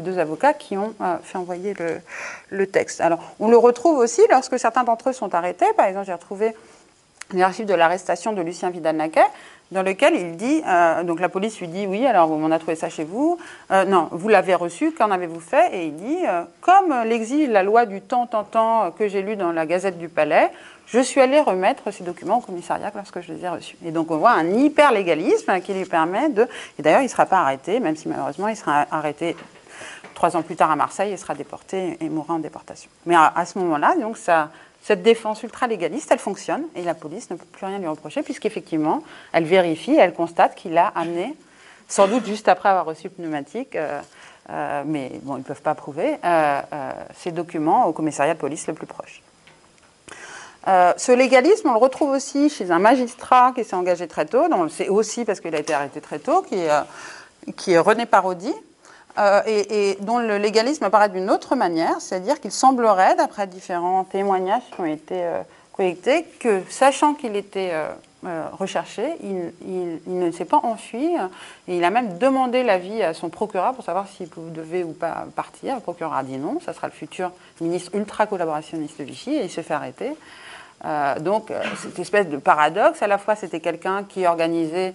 deux avocats qui ont fait envoyer le texte. Alors, on le retrouve aussi lorsque certains d'entre eux sont arrêtés. Par exemple, j'ai retrouvé les archives de l'arrestation de Lucien Vidal-Naquet, dans lequel il dit, donc la police lui dit, oui, alors on a trouvé ça chez vous, non, vous l'avez reçu, qu'en avez-vous fait? Et il dit, comme l'exige la loi du temps que j'ai lu dans la Gazette du Palais, je suis allé remettre ces documents au commissariat lorsque je les ai reçus. Et donc on voit un hyper-légalisme qui lui permet de... Et d'ailleurs, il ne sera pas arrêté, même si malheureusement il sera arrêté 3 ans plus tard à Marseille et sera déporté et mourra en déportation. Mais à ce moment-là, donc cette défense ultra-légaliste, elle fonctionne, et la police ne peut plus rien lui reprocher, puisqu'effectivement, elle vérifie, elle constate qu'il a amené, sans doute juste après avoir reçu le pneumatique, mais bon, ils ne peuvent pas prouver, ces documents au commissariat de police le plus proche. Ce légalisme, on le retrouve aussi chez un magistrat qui s'est engagé très tôt, dont on le sait aussi parce qu'il a été arrêté très tôt, qui est René Parodi, et dont le légalisme apparaît d'une autre manière, c'est-à-dire qu'il semblerait, d'après différents témoignages qui ont été collectés, que, sachant qu'il était recherché, il ne s'est pas enfui, et il a même demandé l'avis à son procureur pour savoir s'il devait ou pas partir. Le procureur a dit non, ça sera le futur ministre ultra-collaborationniste de Vichy, et il se fait arrêter. Donc, cette espèce de paradoxe, à la fois c'était quelqu'un qui organisait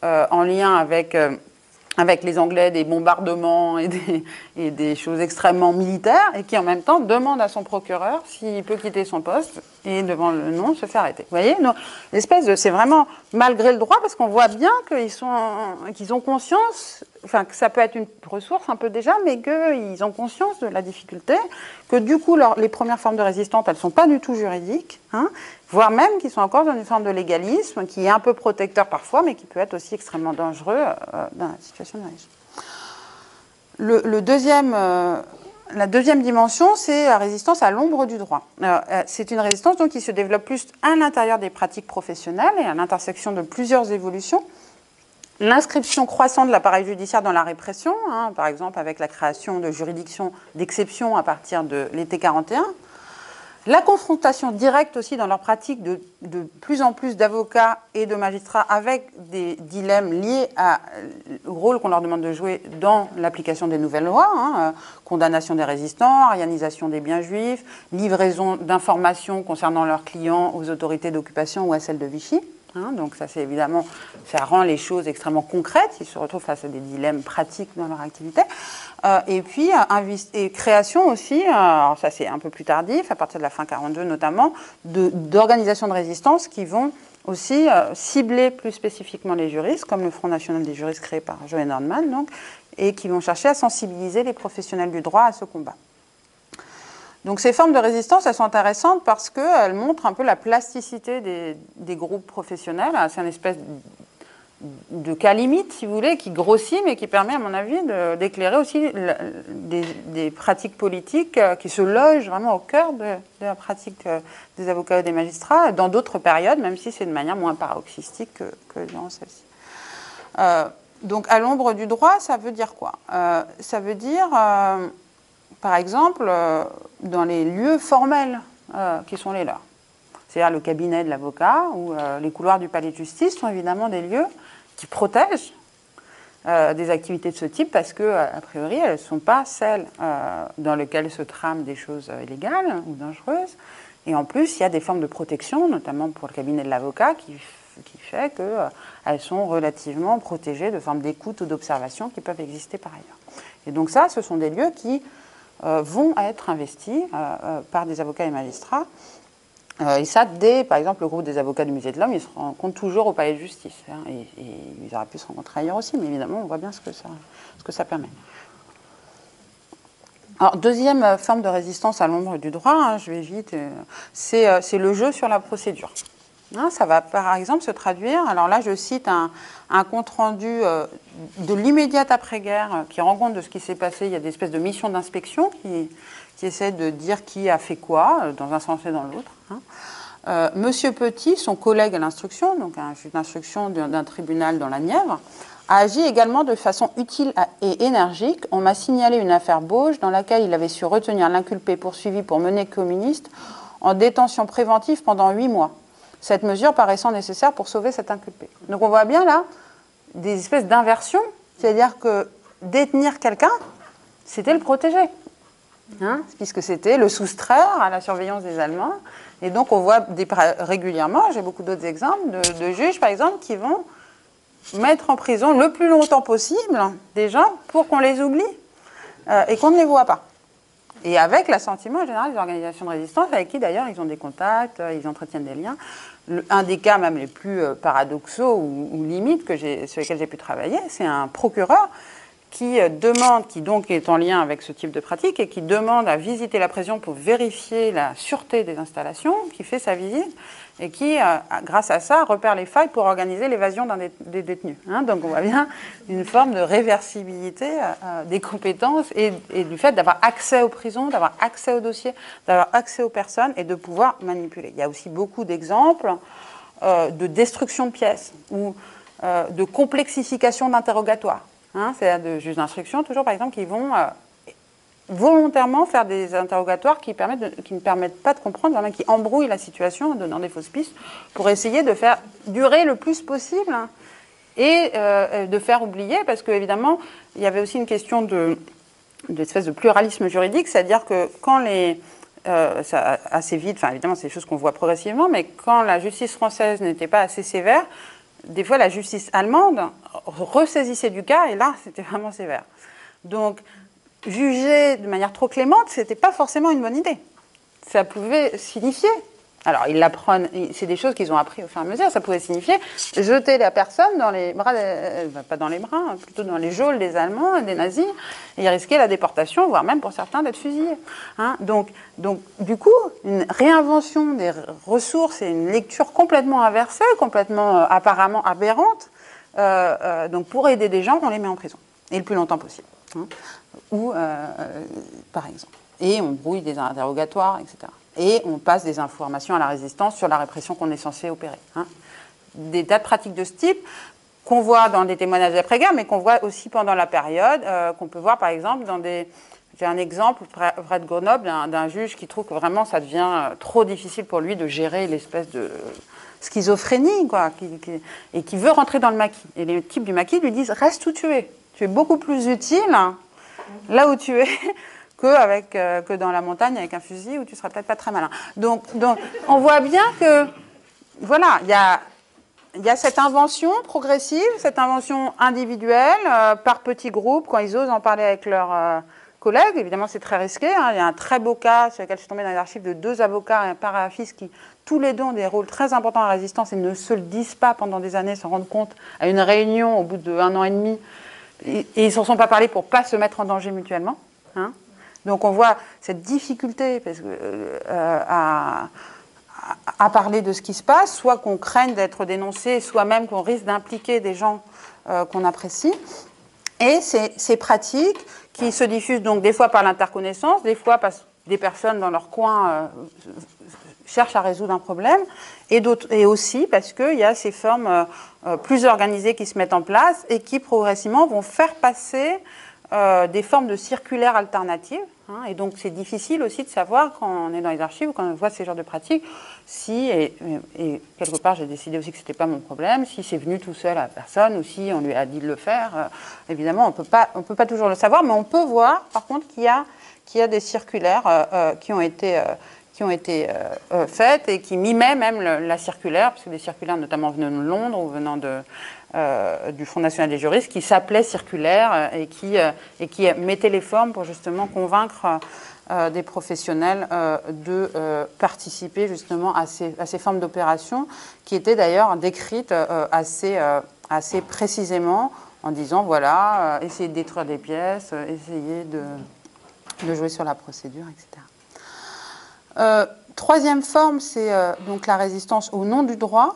en lien avec les Anglais des bombardements et des choses extrêmement militaires, et qui en même temps demande à son procureur s'il peut quitter son poste, et devant le non, se fait arrêter. Vous voyez, c'est vraiment malgré le droit, parce qu'on voit bien qu'ils ont conscience, enfin que ça peut être une ressource un peu déjà, mais qu'ils ont conscience de la difficulté, que du coup les premières formes de résistance, elles ne sont pas du tout juridiques, hein, voire même qu'ils sont encore dans une forme de légalisme qui est un peu protecteur parfois, mais qui peut être aussi extrêmement dangereux dans la situation de régime. La deuxième dimension, c'est la résistance à l'ombre du droit. C'est une résistance donc, qui se développe plus à l'intérieur des pratiques professionnelles et à l'intersection de plusieurs évolutions. L'inscription croissante de l'appareil judiciaire dans la répression, hein, par exemple avec la création de juridictions d'exception à partir de l'été 41, la confrontation directe aussi dans leur pratique de plus en plus d'avocats et de magistrats avec des dilemmes liés au rôle qu'on leur demande de jouer dans l'application des nouvelles lois, hein, condamnation des résistants, arianisation des biens juifs, livraison d'informations concernant leurs clients aux autorités d'occupation ou à celles de Vichy. Hein, donc ça, c'est évidemment, ça rend les choses extrêmement concrètes. Ils se retrouvent face à des dilemmes pratiques dans leur activité. Et puis, création aussi, alors ça c'est un peu plus tardif, à partir de la fin 42 notamment, d'organisations de résistance qui vont aussi cibler plus spécifiquement les juristes, comme le Front national des juristes créé par Joël Nordman, donc, et qui vont chercher à sensibiliser les professionnels du droit à ce combat. Donc ces formes de résistance, elles sont intéressantes parce qu'elles montrent un peu la plasticité des groupes professionnels. C'est une espèce de cas limite, si vous voulez, qui grossit, mais qui permet, à mon avis, d'éclairer aussi des pratiques politiques qui se logent vraiment au cœur de la pratique des avocats et des magistrats dans d'autres périodes, même si c'est de manière moins paroxystique que dans celle-ci. Donc à l'ombre du droit, ça veut dire quoi? Ça veut dire... par exemple, dans les lieux formels qui sont les leurs. C'est-à-dire le cabinet de l'avocat ou les couloirs du palais de justice sont évidemment des lieux qui protègent des activités de ce type parce qu'a priori, elles ne sont pas celles dans lesquelles se trament des choses illégales ou dangereuses. Et en plus, il y a des formes de protection, notamment pour le cabinet de l'avocat, qui fait qu'elles sont relativement protégées de formes d'écoute ou d'observation qui peuvent exister par ailleurs. Et donc ça, ce sont des lieux qui vont être investis par des avocats et magistrats. Et ça, par exemple, le groupe des avocats du Musée de l'Homme, ils se rencontrent toujours au palais de justice. Hein, et ils auraient pu se rencontrer ailleurs aussi, mais évidemment, on voit bien ce que ça permet. Alors, deuxième forme de résistance à l'ombre du droit, hein, je vais vite, c'est le jeu sur la procédure. Hein, ça va, par exemple, se traduire, alors là, je cite un compte-rendu de l'immédiate après-guerre qui rend compte de ce qui s'est passé. Il y a des espèces de missions d'inspection qui essaient de dire qui a fait quoi, dans un sens et dans l'autre. Hein. Monsieur Petit, son collègue à l'instruction, donc un juge d'instruction d'un tribunal dans la Nièvre, a agi également de façon utile et énergique. On m'a signalé une affaire Bauge dans laquelle il avait su retenir l'inculpé poursuivi pour menées communistes en détention préventive pendant 8 mois. Cette mesure paraissant nécessaire pour sauver cet inculpé. Donc on voit bien là des espèces d'inversions, c'est-à-dire que détenir quelqu'un, c'était le protéger, hein, puisque c'était le soustraire à la surveillance des Allemands. Et donc on voit régulièrement, j'ai beaucoup d'autres exemples, de juges par exemple qui vont mettre en prison le plus longtemps possible des gens pour qu'on les oublie et qu'on ne les voit pas. Et avec l'assentiment général des organisations de résistance, avec qui d'ailleurs ils ont des contacts, ils entretiennent des liens. Un des cas même les plus paradoxaux ou limites sur lesquels j'ai pu travailler, c'est un procureur qui demande, qui donc est en lien avec ce type de pratique, et qui demande à visiter la prison pour vérifier la sûreté des installations, qui fait sa visite, et qui, grâce à ça, repère les failles pour organiser l'évasion des détenus. Hein, donc on voit bien une forme de réversibilité des compétences et du fait d'avoir accès aux prisons, d'avoir accès aux dossiers, d'avoir accès aux personnes et de pouvoir manipuler. Il y a aussi beaucoup d'exemples de destruction de pièces ou de complexification d'interrogatoires. Hein, c'est-à-dire de juges d'instruction, toujours par exemple, qui vont volontairement faire des interrogatoires qui ne permettent pas de comprendre, vraiment qui embrouillent la situation en donnant des fausses pistes pour essayer de faire durer le plus possible et de faire oublier, parce qu'évidemment, il y avait aussi une question d'espèce de pluralisme juridique, c'est-à-dire que quand ça, assez vite, enfin évidemment c'est des choses qu'on voit progressivement, mais quand la justice française n'était pas assez sévère, des fois la justice allemande ressaisissait du cas et là c'était vraiment sévère. Donc juger de manière trop clémente, c'était pas forcément une bonne idée. Ça pouvait signifier, alors ils l'apprennent, c'est des choses qu'ils ont appris au fur et à mesure, ça pouvait signifier jeter la personne dans les bras, pas dans les bras, plutôt dans les geôles des Allemands et des nazis, et risquer la déportation, voire même pour certains d'être fusillés. Hein, donc du coup, une réinvention des ressources et une lecture complètement inversée, complètement apparemment aberrante, donc pour aider des gens, on les met en prison, et le plus longtemps possible. Hein, ou, par exemple. Et on brouille des interrogatoires, etc. Et on passe des informations à la résistance sur la répression qu'on est censé opérer. Hein. Des tas de pratiques de ce type qu'on voit dans des témoignages d'après-guerre, mais qu'on voit aussi pendant la période, qu'on peut voir par exemple dans des... J'ai un exemple près de Grenoble d'un juge qui trouve que vraiment ça devient trop difficile pour lui de gérer l'espèce de schizophrénie, quoi, et qui veut rentrer dans le maquis. Et les types du maquis lui disent « Reste où tu es. Tu es beaucoup plus utile là où tu es que dans la montagne avec un fusil où tu seras peut-être pas très malin. » Donc on voit bien que, voilà, il y a cette invention progressive, cette invention individuelle, par petits groupes, quand ils osent en parler avec leurs collègues. Évidemment, c'est très risqué. Hein. Il y a un très beau cas sur lequel je suis tombée dans les archives de 2 avocats et un parafiste qui, tous les deux, ont des rôles très importants à la résistance et ne se le disent pas pendant des années, se rendent compte à une réunion au bout d'1 an et demi. Et ils ne s'en sont pas parlé pour ne pas se mettre en danger mutuellement. Hein. Donc on voit cette difficulté parce que, à parler de ce qui se passe, soit qu'on craigne d'être dénoncé, soit même qu'on risque d'impliquer des gens qu'on apprécie. Et ces pratiques qui se diffusent donc des fois par l'interconnaissance, des fois parce que des personnes dans leur coin cherchent à résoudre un problème, et aussi parce qu'il y a ces formes plus organisées qui se mettent en place et qui progressivement vont faire passer des formes de circulaires alternatives. Hein, et donc c'est difficile aussi de savoir quand on est dans les archives ou quand on voit ces genres de pratiques, si, et quelque part j'ai décidé aussi que ce n'était pas mon problème, si c'est venu tout seul à la personne ou si on lui a dit de le faire. Évidemment, on peut pas toujours le savoir, mais on peut voir par contre qu'il y a des circulaires qui ont été faites et qui mimaient même la circulaire, parce que des circulaires notamment venant de Londres ou venant du Front national des juristes, qui s'appelaient circulaires et qui mettaient les formes pour justement convaincre des professionnels de participer justement à ces formes d'opérations, qui étaient d'ailleurs décrites assez précisément en disant voilà, essayez de détruire des pièces, essayez de jouer sur la procédure, etc. Troisième forme, c'est donc la résistance au nom du droit.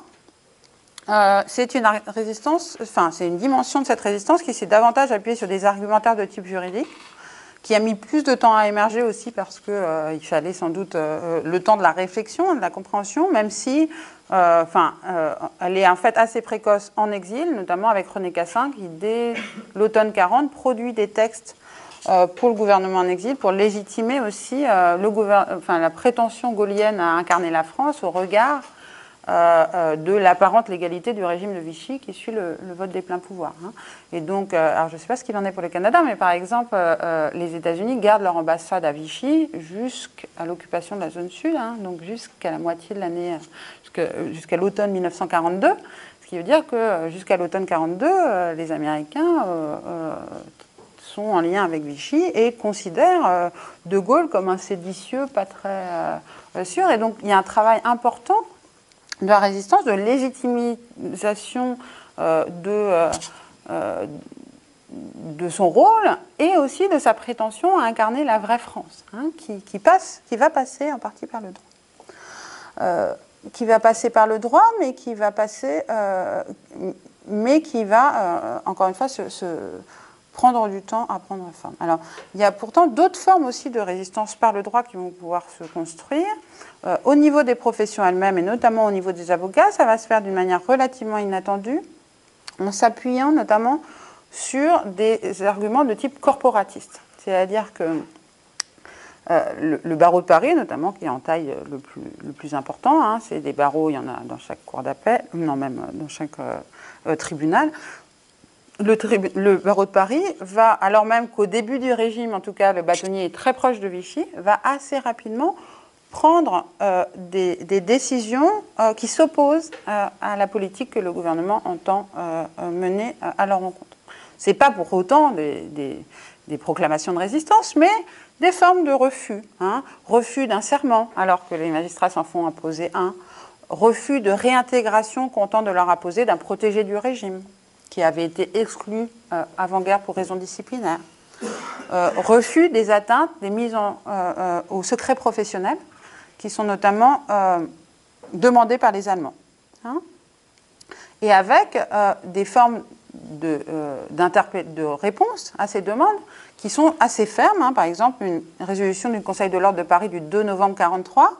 C'est une résistance, enfin c'est une dimension de cette résistance qui s'est davantage appuyée sur des argumentaires de type juridique, qui a mis plus de temps à émerger aussi parce qu'il fallait sans doute le temps de la réflexion, de la compréhension, même si elle est en fait assez précoce en exil, notamment avec René Cassin, qui dès l'automne 40 produit des textes pour le gouvernement en exil, pour légitimer aussi la prétention gaullienne à incarner la France au regard de l'apparente légalité du régime de Vichy qui suit le vote des pleins pouvoirs. Hein. Et donc, alors je ne sais pas ce qu'il en est pour le Canada, mais par exemple, les États-Unis gardent leur ambassade à Vichy jusqu'à l'occupation de la zone sud, hein, donc jusqu'à la moitié de l'année, jusqu'à l'automne 1942, ce qui veut dire que jusqu'à l'automne 42, les Américains sont en lien avec Vichy et considèrent De Gaulle comme un séditieux pas très sûr. Et donc, il y a un travail important de la résistance, de légitimisation de son rôle et aussi de sa prétention à incarner la vraie France, hein, qui va passer en partie par le droit. Qui va passer par le droit, mais qui va encore une fois, se prendre du temps à prendre forme. Alors, il y a pourtant d'autres formes aussi de résistance par le droit qui vont pouvoir se construire. Au niveau des professions elles-mêmes, et notamment au niveau des avocats, ça va se faire d'une manière relativement inattendue, en s'appuyant notamment sur des arguments de type corporatiste. C'est-à-dire que le barreau de Paris, notamment, qui est en taille le plus important, hein, c'est des barreaux, il y en a dans chaque cour d'appel, non, même dans chaque tribunal. Le barreau de Paris va, alors même qu'au début du régime, en tout cas, le bâtonnier est très proche de Vichy, va assez rapidement prendre des décisions qui s'opposent à la politique que le gouvernement entend mener à leur encontre. Ce n'est pas pour autant des proclamations de résistance, mais des formes de refus. Hein. Refus d'un serment, alors que les magistrats s'en font imposer un. Refus de réintégration qu'on tente de leur imposer d'un protégé du régime, qui avait été exclu avant-guerre pour raisons disciplinaires. Refus des atteintes, des mises au secret professionnel, qui sont notamment demandées par les Allemands. Hein. Et avec des formes de réponse à ces demandes qui sont assez fermes. Hein. Par exemple, une résolution du Conseil de l'ordre de Paris du 2 novembre 1943,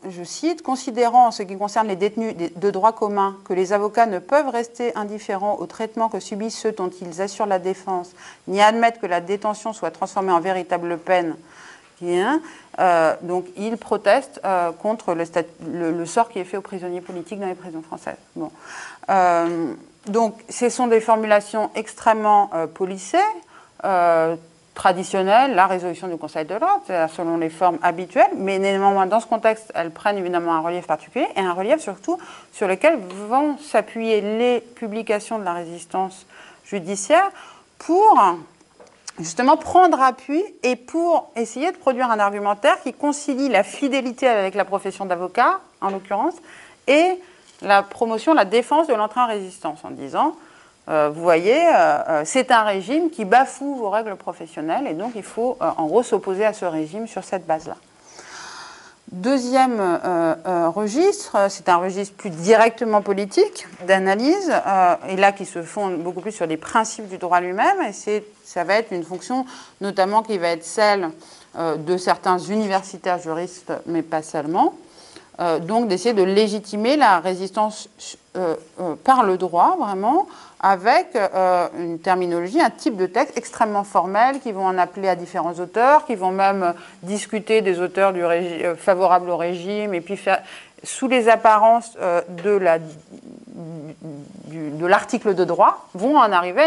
je cite, « Considérant en ce qui concerne les détenus de droit commun que les avocats ne peuvent rester indifférents au traitement que subissent ceux dont ils assurent la défense, ni admettre que la détention soit transformée en véritable peine. » Donc, ils protestent contre le sort qui est fait aux prisonniers politiques dans les prisons françaises. Bon. Donc, ce sont des formulations extrêmement policées, traditionnelles, la résolution du Conseil de l'ordre, c'est-à-dire selon les formes habituelles, mais néanmoins, dans ce contexte, elles prennent évidemment un relief particulier, et un relief surtout sur lequel vont s'appuyer les publications de la résistance judiciaire pour justement prendre appui et pour essayer de produire un argumentaire qui concilie la fidélité avec la profession d'avocat, en l'occurrence, et la promotion, la défense de l'entrée en résistance, en disant, vous voyez, c'est un régime qui bafoue vos règles professionnelles, et donc il faut en gros s'opposer à ce régime sur cette base-là. Deuxième registre, c'est un registre plus directement politique, d'analyse, et là qui se fonde beaucoup plus sur les principes du droit lui-même, et ça va être une fonction notamment qui va être celle de certains universitaires juristes, mais pas seulement, donc d'essayer de légitimer la résistance par le droit, vraiment, avec une terminologie, un type de texte extrêmement formel, qui vont en appeler à différents auteurs, qui vont même discuter des auteurs favorables au régime, et puis faire, sous les apparences de l'article de droit, vont en arriver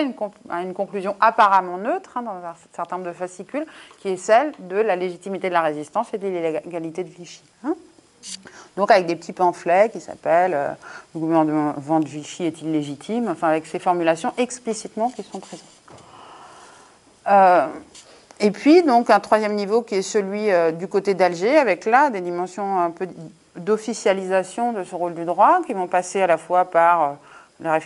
à une conclusion apparemment neutre, hein, dans un certain nombre de fascicules, qui est celle de la légitimité de la résistance et de l'illégalité de Vichy. Hein. Donc avec des petits pamphlets qui s'appellent « Le gouvernement de Vichy est illégitime », enfin avec ces formulations explicitement qui sont présentes. Et puis donc un troisième niveau qui est celui du côté d'Alger, avec là des dimensions un peu d'officialisation de ce rôle du droit, qui vont passer à la fois par la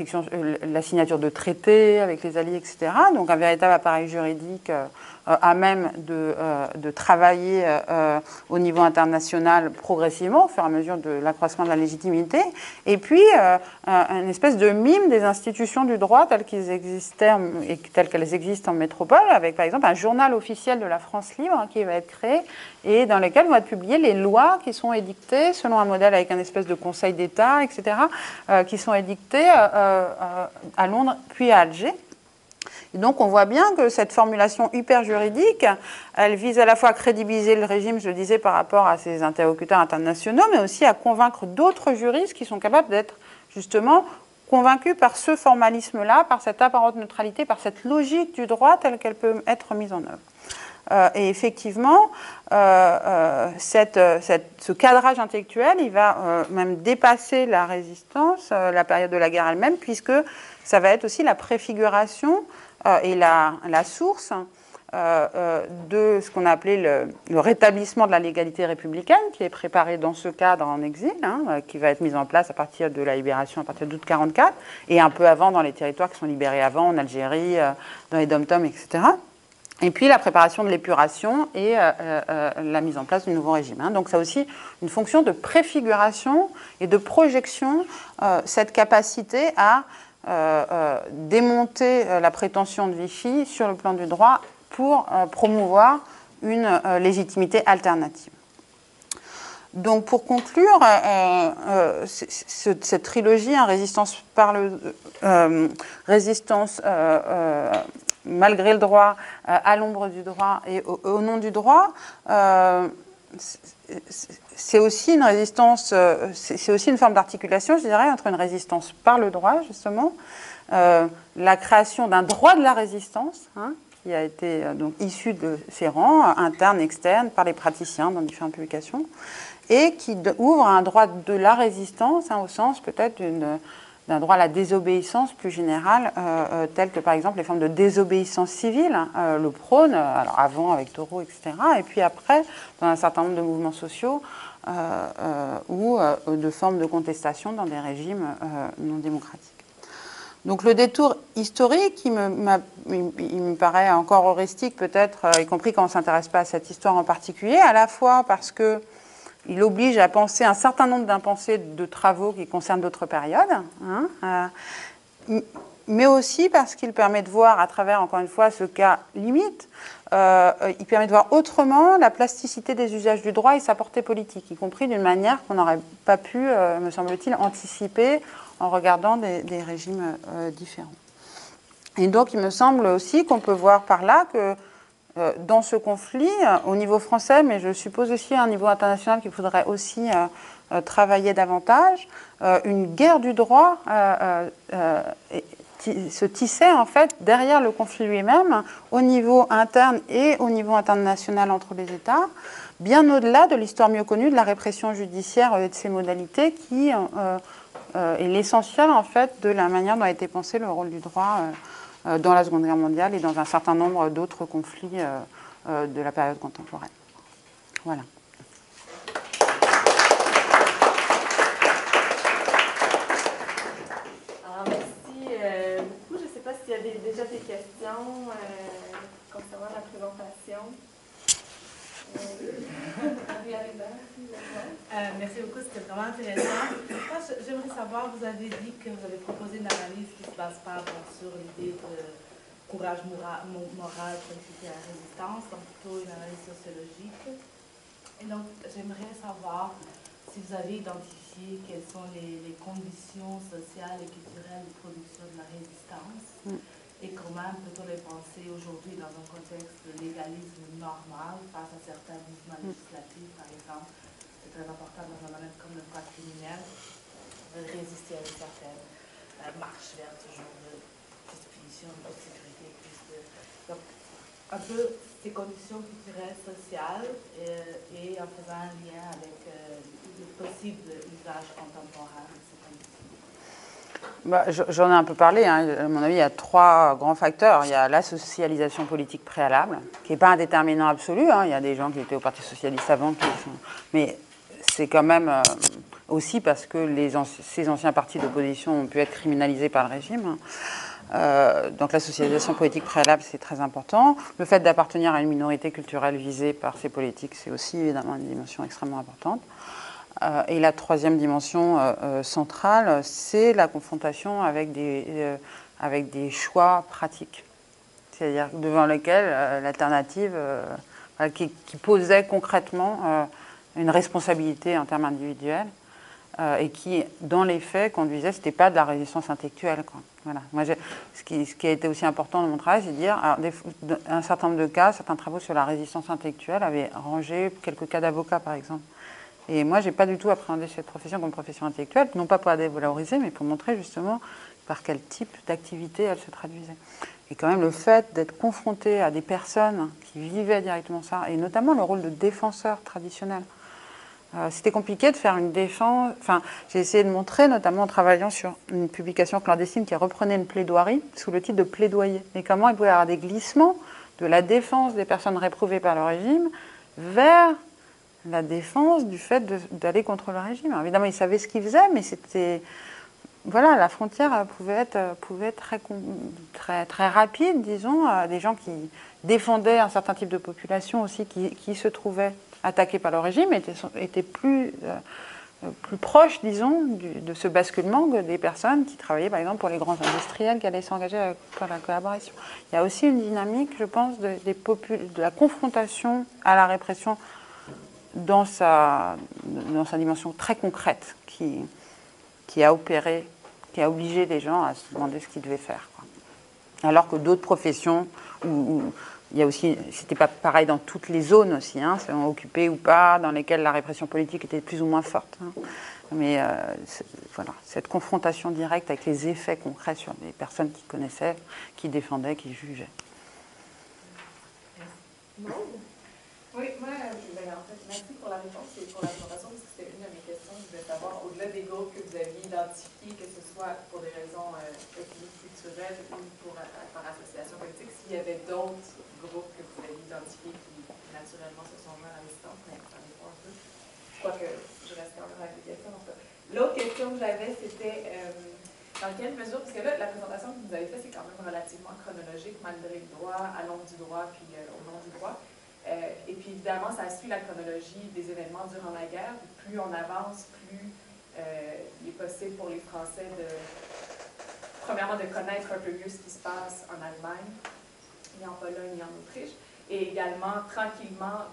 signature de traités avec les alliés, etc. Donc un véritable appareil juridique à même de travailler au niveau international progressivement, au fur et à mesure de l'accroissement de la légitimité, et puis une espèce de mime des institutions du droit telles qu'elles existent en métropole, avec par exemple un journal officiel de la France libre qui va être créé et dans lequel vont être publiées les lois qui sont édictées selon un modèle avec un espèce de conseil d'État, etc., qui sont édictées à Londres puis à Alger. Et donc on voit bien que cette formulation hyper juridique, elle vise à la fois à crédibiliser le régime, je le disais, par rapport à ses interlocuteurs internationaux, mais aussi à convaincre d'autres juristes qui sont capables d'être justement convaincus par ce formalisme-là, par cette apparente neutralité, par cette logique du droit telle qu'elle peut être mise en œuvre. Et effectivement, ce cadrage intellectuel, il va même dépasser la résistance, la période de la guerre elle-même, puisque ça va être aussi la préfiguration et la source de ce qu'on a appelé le rétablissement de la légalité républicaine, qui est préparé dans ce cadre en exil, qui va être mise en place à partir de la libération, à partir d'août 1944, et un peu avant dans les territoires qui sont libérés avant, en Algérie, dans les dom-toms, etc. Et puis la préparation de l'épuration et la mise en place du nouveau régime. Donc ça a aussi une fonction de préfiguration et de projection, cette capacité à démonter la prétention de Vichy sur le plan du droit pour promouvoir une légitimité alternative. Donc pour conclure, cette trilogie, résistance malgré le droit, à l'ombre du droit et au nom du droit, c'est aussi une résistance, c'est aussi une forme d'articulation, je dirais, entre une résistance par le droit, justement, la création d'un droit de la résistance, qui a été donc issu de ces rangs, internes, externes, par les praticiens dans différentes publications, et qui ouvre un droit de la résistance, au sens peut-être d'un droit à la désobéissance plus générale, tel que par exemple les formes de désobéissance civile, le prône, alors avant avec Taureau, etc., et puis après dans un certain nombre de mouvements sociaux ou de formes de contestation dans des régimes non démocratiques. Donc le détour historique, il me paraît encore heuristique peut-être, y compris quand on ne s'intéresse pas à cette histoire en particulier, à la fois parce que il oblige à penser un certain nombre d'impensés de travaux qui concernent d'autres périodes, mais aussi parce qu'il permet de voir à travers, encore une fois, ce cas limite, il permet de voir autrement la plasticité des usages du droit et sa portée politique, y compris d'une manière qu'on n'aurait pas pu, me semble-t-il, anticiper en regardant des régimes différents. Et donc il me semble aussi qu'on peut voir par là que dans ce conflit, au niveau français, mais je suppose aussi à un niveau international qu'il faudrait aussi travailler davantage, une guerre du droit se tissait en fait derrière le conflit lui-même, au niveau interne et au niveau international entre les États, bien au-delà de l'histoire mieux connue de la répression judiciaire et de ses modalités, qui est l'essentiel en fait de la manière dont a été pensé le rôle du droit dans la Seconde Guerre mondiale et dans un certain nombre d'autres conflits de la période contemporaine. Voilà. Alors, merci beaucoup. Je ne sais pas s'il y a déjà des questions concernant la présentation. Merci beaucoup, c'était vraiment intéressant. Moi, j'aimerais savoir, vous avez dit que vous avez proposé une analyse qui ne se base pas sur l'idée de courage moral pour expliquer la résistance, donc plutôt une analyse sociologique. Et donc, j'aimerais savoir si vous avez identifié quelles sont les conditions sociales et culturelles de production de la résistance et comment peut-on les penser aujourd'hui dans un contexte de légalisme normal face à certains mouvements législatifs, par exemple. C'est très important dans un domaine comme le droit criminel de résister à une certaine marche vers toujours plus de punition, plus de sécurité, Donc, un peu ces conditions culturelles, sociales et en faisant un lien avec le possible usage contemporain de ces conditions. J'en ai un peu parlé. À mon avis, il y a trois grands facteurs. Il y a la socialisation politique préalable, qui n'est pas un déterminant absolu. Il y a des gens qui étaient au Parti socialiste avant, mais c'est quand même aussi parce que ces anciens partis d'opposition ont pu être criminalisés par le régime. Donc la socialisation politique préalable, c'est très important. Le fait d'appartenir à une minorité culturelle visée par ces politiques, c'est aussi évidemment une dimension extrêmement importante. Et la troisième dimension centrale, c'est la confrontation avec des choix pratiques. C'est-à-dire devant lesquels l'alternative, qui posait concrètement une responsabilité en termes individuels, et qui, dans les faits, conduisait, ce n'était pas de la résistance intellectuelle, quoi. Voilà. Moi, ce qui a été aussi important dans mon travail, c'est de dire, alors, un certain nombre de cas, certains travaux sur la résistance intellectuelle avaient rangé quelques cas d'avocats, par exemple. Et moi, je n'ai pas du tout appréhendé cette profession comme profession intellectuelle, non pas pour la dévaloriser, mais pour montrer justement par quel type d'activité elle se traduisait. Et quand même, le fait d'être confronté à des personnes qui vivaient directement ça, et notamment le rôle de défenseur traditionnel, c'était compliqué de faire une défense. Enfin, j'ai essayé de montrer, notamment en travaillant sur une publication clandestine qui reprenait une plaidoirie sous le titre de plaidoyer. Et comment il pouvait y avoir des glissements de la défense des personnes réprouvées par le régime vers la défense du fait d'aller contre le régime. Alors, évidemment, ils savaient ce qu'ils faisaient, mais c'était... Voilà, la frontière pouvait être très rapide, disons. Des gens qui défendaient un certain type de population aussi qui se trouvaient attaqués par le régime étaient plus proches, disons, de ce basculement que des personnes qui travaillaient, par exemple, pour les grands industriels qui allaient s'engager dans la collaboration. Il y a aussi une dynamique, je pense, de la confrontation à la répression dans sa dimension très concrète qui a opéré, qui a obligé les gens à se demander ce qu'ils devaient faire, quoi. Alors que d'autres professions où il y a aussi, c'était pas pareil dans toutes les zones aussi, hein, occupées ou pas, dans lesquelles la répression politique était plus ou moins forte. Hein. Mais voilà, cette confrontation directe avec les effets concrets sur les personnes qui connaissaient, qui défendaient, qui jugeaient. Oui, moi, en fait, merci pour la réponse et pour la présentation, parce que c'était une de mes questions. Je voulais savoir, au-delà des groupes que vous aviez identifiés, que ce soit pour des raisons ethniques, culturelles ou par association politique, s'il y avait d'autres groupes que vous aviez identifiés qui, naturellement, se sont mis à la résistance, mais ça dépend un peu. Je crois que je reste quand même avec les questions. L'autre question que j'avais, c'était dans quelle mesure, parce que là, la présentation que vous avez faite, c'est quand même relativement chronologique, malgré le droit, à l'ombre du droit, puis au nom du droit. Et puis évidemment, ça suit la chronologie des événements durant la guerre. Plus on avance, plus il est possible pour les Français premièrement, de connaître un peu mieux ce qui se passe en Allemagne, ni en Pologne, ni en Autriche, et également, tranquillement,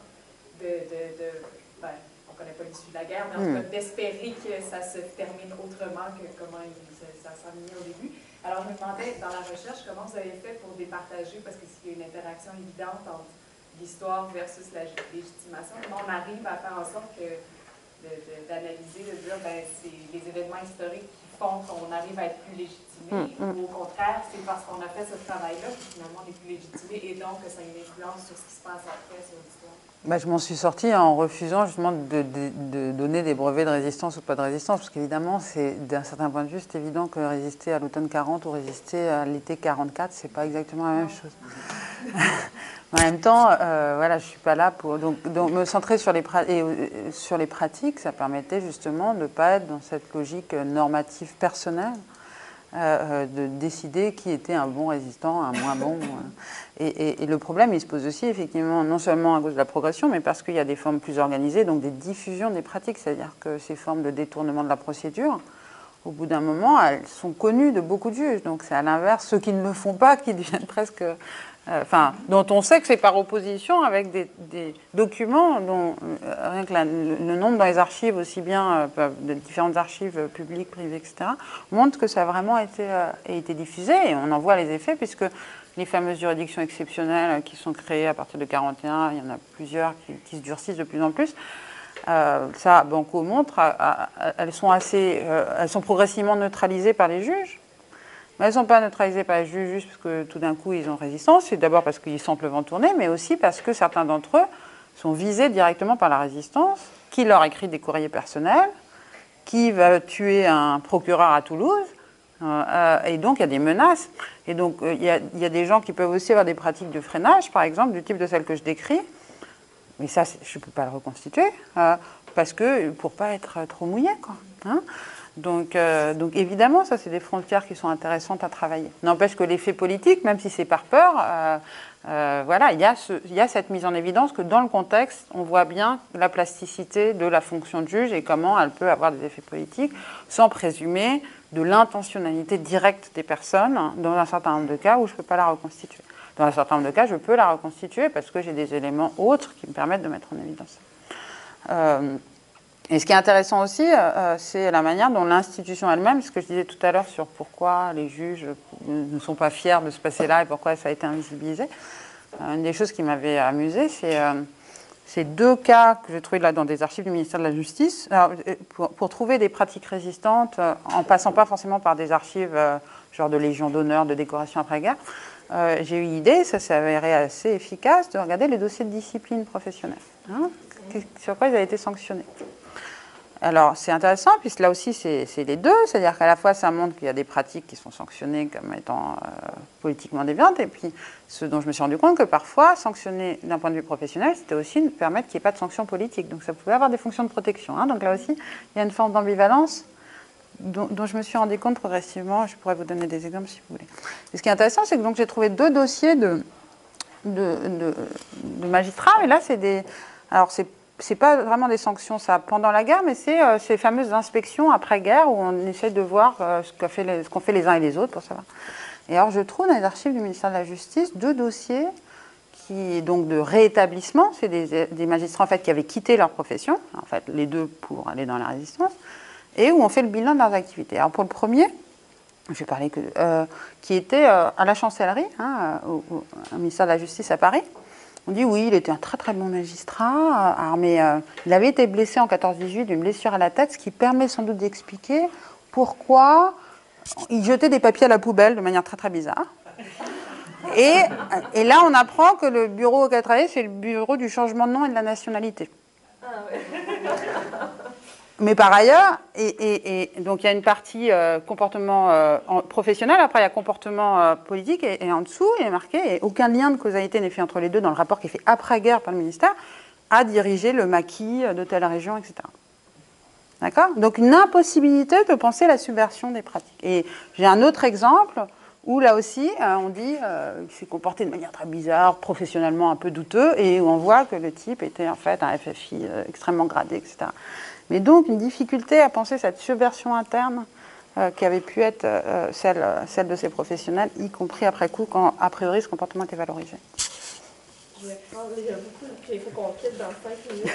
on ne connaît pas l'issue de la guerre, mais en tout cas, d'espérer que ça se termine autrement que comment ça s'enlignait au début. Alors, je me demandais, dans la recherche, comment vous avez fait pour départager, parce que s'il y a une interaction évidente entre l'histoire versus la légitimation, comment on arrive à faire en sorte d'analyser, de dire, c'est les événements historiques qui font qu'on arrive à être plus légitimé, ou au contraire, c'est parce qu'on a fait ce travail-là que finalement on est plus légitimé et donc que ça a une influence sur ce qui se passe après, sur l'histoire. Je m'en suis sortie en refusant justement de donner des brevets de résistance ou pas de résistance, parce qu'évidemment, d'un certain point de vue, c'est évident que résister à l'automne 40 ou résister à l'été 44, c'est pas exactement la même chose. En même temps, voilà, je suis pas là pour... Donc me centrer sur les pratiques, ça permettait justement de ne pas être dans cette logique normative personnelle, de décider qui était un bon résistant, un moins bon. Et le problème, il se pose aussi, effectivement, non seulement à cause de la progression, mais parce qu'il y a des formes plus organisées, donc des diffusions des pratiques, c'est-à-dire que ces formes de détournement de la procédure, au bout d'un moment, elles sont connues de beaucoup de juges. Donc c'est à l'inverse, ceux qui ne le font pas, qui deviennent presque... dont on sait que c'est par opposition avec des documents dont rien que le nombre dans les archives, aussi bien de différentes archives publiques, privées, etc., montre que ça a vraiment été diffusé, et on en voit les effets, puisque les fameuses juridictions exceptionnelles qui sont créées à partir de 1941, il y en a plusieurs qui se durcissent de plus en plus. Ça, Banco montre, elles sont progressivement neutralisées par les juges. Mais elles ne sont pas neutralisées par les juges juste parce que tout d'un coup ils ont résistance. C'est d'abord parce qu'ils sentent le vent tourner, mais aussi parce que certains d'entre eux sont visés directement par la résistance, qui leur écrit des courriers personnels, qui va tuer un procureur à Toulouse. Et donc il y a des menaces. Et donc il y a des gens qui peuvent aussi avoir des pratiques de freinage, par exemple, du type de celle que je décris. Mais ça, je ne peux pas le reconstituer, parce que pour ne pas être trop mouillé, quoi. Hein. Donc évidemment, ça, c'est des frontières qui sont intéressantes à travailler. N'empêche que l'effet politique, même si c'est par peur, voilà, il y a cette mise en évidence que dans le contexte, on voit bien la plasticité de la fonction de juge et comment elle peut avoir des effets politiques, sans présumer de l'intentionnalité directe des personnes, dans un certain nombre de cas où je ne peux pas la reconstituer. Dans un certain nombre de cas, je peux la reconstituer parce que j'ai des éléments autres qui me permettent de mettre en évidence. Et ce qui est intéressant aussi, c'est la manière dont l'institution elle-même, ce que je disais tout à l'heure sur pourquoi les juges ne sont pas fiers de se passer là et pourquoi ça a été invisibilisé. Une des choses qui m'avait amusée, c'est ces deux cas que j'ai trouvés là dans des archives du ministère de la Justice. Alors, pour trouver des pratiques résistantes, en passant pas forcément par des archives genre de Légion d'honneur, de décoration après-guerre, j'ai eu l'idée, ça s'est avéré assez efficace, de regarder les dossiers de discipline professionnelle. Hein, sur quoi ils avaient été sanctionnés. Alors, c'est intéressant, puisque là aussi, c'est les deux. C'est-à-dire qu'à la fois, ça montre qu'il y a des pratiques qui sont sanctionnées comme étant politiquement déviantes, et puis ce dont je me suis rendu compte que parfois, sanctionner d'un point de vue professionnel, c'était aussi permettre qu'il n'y ait pas de sanctions politiques. Donc, ça pouvait avoir des fonctions de protection. Hein. Donc là aussi, il y a une forme d'ambivalence dont je me suis rendu compte progressivement. Je pourrais vous donner des exemples si vous voulez. Et ce qui est intéressant, c'est que donc, j'ai trouvé deux dossiers de magistrats, mais là, c'est des... Alors, c'est pas vraiment des sanctions, ça, pendant la guerre, mais c'est ces fameuses inspections après-guerre où on essaie de voir ce qu'ont fait les uns et les autres pour savoir. Et alors, je trouve dans les archives du ministère de la Justice deux dossiers qui, donc, de réétablissement. C'est des magistrats, en fait, qui avaient quitté leur profession, en fait, les deux pour aller dans la résistance, et où on fait le bilan de leurs activités. Alors, pour le premier, je vais parler qui était à la chancellerie, hein, au ministère de la Justice à Paris. On dit oui, il était un très très bon magistrat, mais il avait été blessé en 14-18 d'une blessure à la tête, ce qui permet sans doute d'expliquer pourquoi il jetait des papiers à la poubelle de manière très très bizarre. Et là, on apprend que le bureau auquel il travaillait, c'est le bureau du changement de nom et de la nationalité. Ah ouais. Mais par ailleurs, et donc il y a une partie comportement professionnel, après il y a comportement politique, et en dessous, il est marqué, et aucun lien de causalité n'est fait entre les deux dans le rapport qui est fait après-guerre par le ministère, à diriger le maquis de telle région, etc. D'accord ? Donc une impossibilité de penser la subversion des pratiques. Et j'ai un autre exemple où là aussi, on dit qu'il s'est comporté de manière très bizarre, professionnellement un peu douteux, et où on voit que le type était en fait un FFI extrêmement gradé, etc. Mais donc, une difficulté à penser cette subversion interne qui avait pu être celle de ces professionnels, y compris après coup, quand, a priori, ce comportement était valorisé. Je vais prendre, il y a beaucoup, il faut qu'on quitte dans 5 minutes.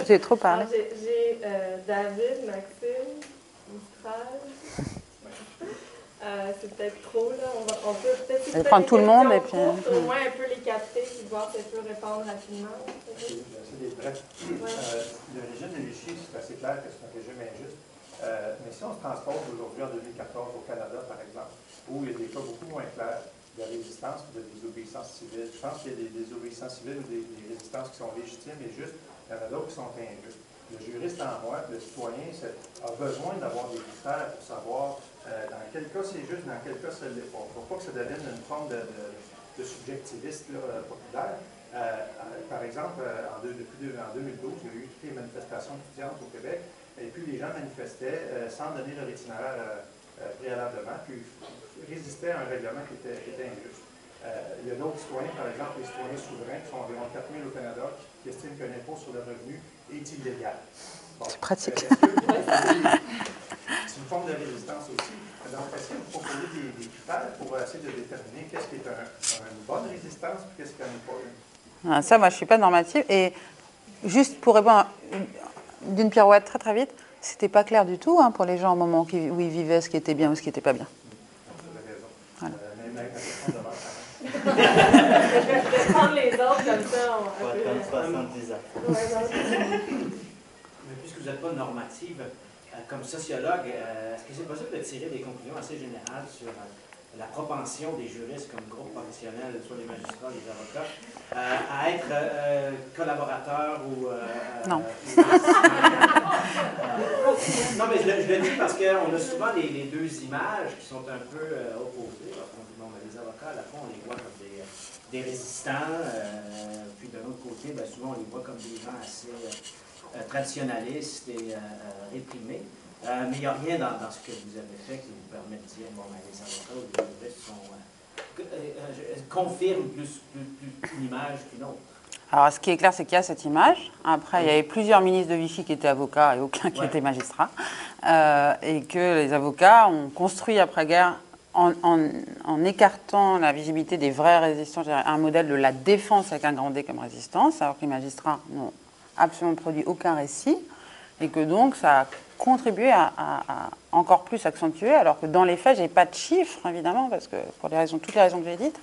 J'ai trop parlé. J'ai David, Maxime, Mistral. C'est peut-être trop, là. On peut peut-être prendre tout le monde et puis... au moins un peu les capter, puis voir si elle peut répondre rapidement. C'est des brefs. Le régime de Vichy, c'est assez clair que c'est un régime injuste. Mais si on se transpose aujourd'hui en 2014 au Canada, par exemple, où il y a des cas beaucoup moins clairs de résistance ou de désobéissance civile, je pense qu'il y a des désobéissances civiles ou des résistances qui sont légitimes et justes, il y en a d'autres qui sont injustes. Le juriste en moi, le citoyen, a besoin d'avoir des critères pour savoir dans quel cas c'est juste, dans quel cas ça ne l'est pas. Pour pas que ça devienne une forme de subjectiviste là, populaire. Par exemple, en 2012, il y a eu toutes les manifestations étudiantes au Québec, et puis les gens manifestaient sans donner leur itinéraire préalablement, puis résistaient à un règlement qui était injuste. Il y a d'autres citoyens, par exemple les citoyens souverains, qui sont environ 4 000 au Canada, qui estiment qu'un impôt sur le revenu est illégal. Bon, c'est pratique. C'est une forme de résistance aussi. Donc, est-ce que vous proposez des critères pour essayer de déterminer qu'est-ce qui est une bonne résistance et qu'est-ce qui n'en est pas une? Ça, moi, je ne suis pas normative. Et juste pour répondre d'une pirouette très très vite, c'était pas clair du tout pour les gens au moment où ils vivaient ce qui était bien ou ce qui n'était pas bien. Vous avez raison. Voilà. Je vais prendre les autres comme ça. On va attendre 70 ans. Mais puisque vous n'êtes pas normative, comme sociologue, est-ce que c'est possible de tirer des conclusions assez générales sur la propension des juristes comme groupe professionnel, soit les magistrats, les avocats, à être collaborateurs ou... non. Non, mais je le dis parce qu'on a souvent les deux images qui sont un peu opposées. Bon, les avocats, à la fois, on les voit comme des résistants, puis d'un autre côté, souvent, on les voit comme des gens assez traditionnalistes et réprimés. Mais il n'y a rien dans ce que vous avez fait qui vous permet de dire, bon, ben, les avocats ou les juristes confirment plus une image qu'une autre. Alors, ce qui est clair, c'est qu'il y a cette image. Après, il y avait plusieurs ministres de Vichy qui étaient avocats et aucun qui était magistrat. Et que les avocats ont construit après-guerre, en écartant la visibilité des vrais résistants, un modèle de la défense avec un grand D comme résistance, alors que les magistrats n'ont absolument produit aucun récit. Et que donc, ça a contribué à encore plus accentuer, alors que dans les faits, je n'ai pas de chiffres, évidemment, parce que pour toutes les raisons que j'ai dites.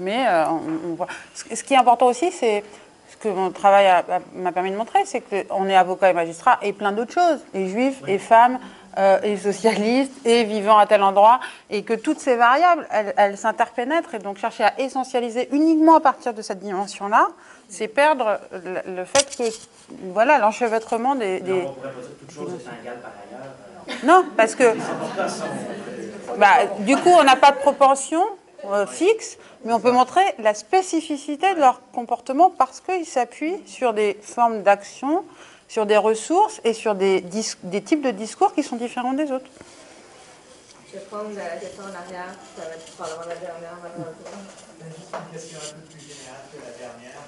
Mais on voit. Ce qui est important aussi, c'est ce que mon travail m'a permis de montrer, c'est qu'on est avocat et magistrat et plein d'autres choses, et juifs, et femmes, et socialistes, et vivant à tel endroit, et que toutes ces variables, elles s'interpénètrent, et donc chercher à essentialiser uniquement à partir de cette dimension-là, c'est perdre le fait que, voilà, l'enchevêtrement des... Non, on pourrait pas dire que toute chose est égale par ailleurs. Non, parce que... du coup, on n'a pas de propension fixe, mais on peut montrer la spécificité de leur comportement parce qu'ils s'appuient sur des formes d'action, sur des ressources et sur des types de discours qui sont différents des autres. Je vais prendre la question en arrière, ça va être probablement la dernière. Juste une question un peu plus générale que la dernière.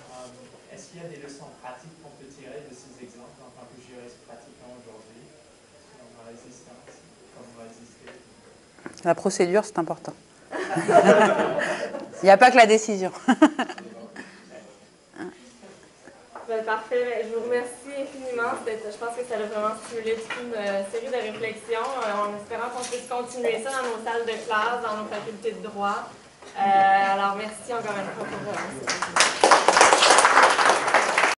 Est-ce qu'il y a des leçons pratiques qu'on peut tirer de ces exemples en tant que juriste pratiquant aujourd'hui sur la résistance, comment résister? La procédure, c'est important. Il n'y a pas que la décision. Parfait. Je vous remercie infiniment. Je pense que ça a vraiment stimulé toute une série de réflexions en espérant qu'on puisse continuer ça dans nos salles de classe, dans nos facultés de droit. Alors, merci encore une fois pour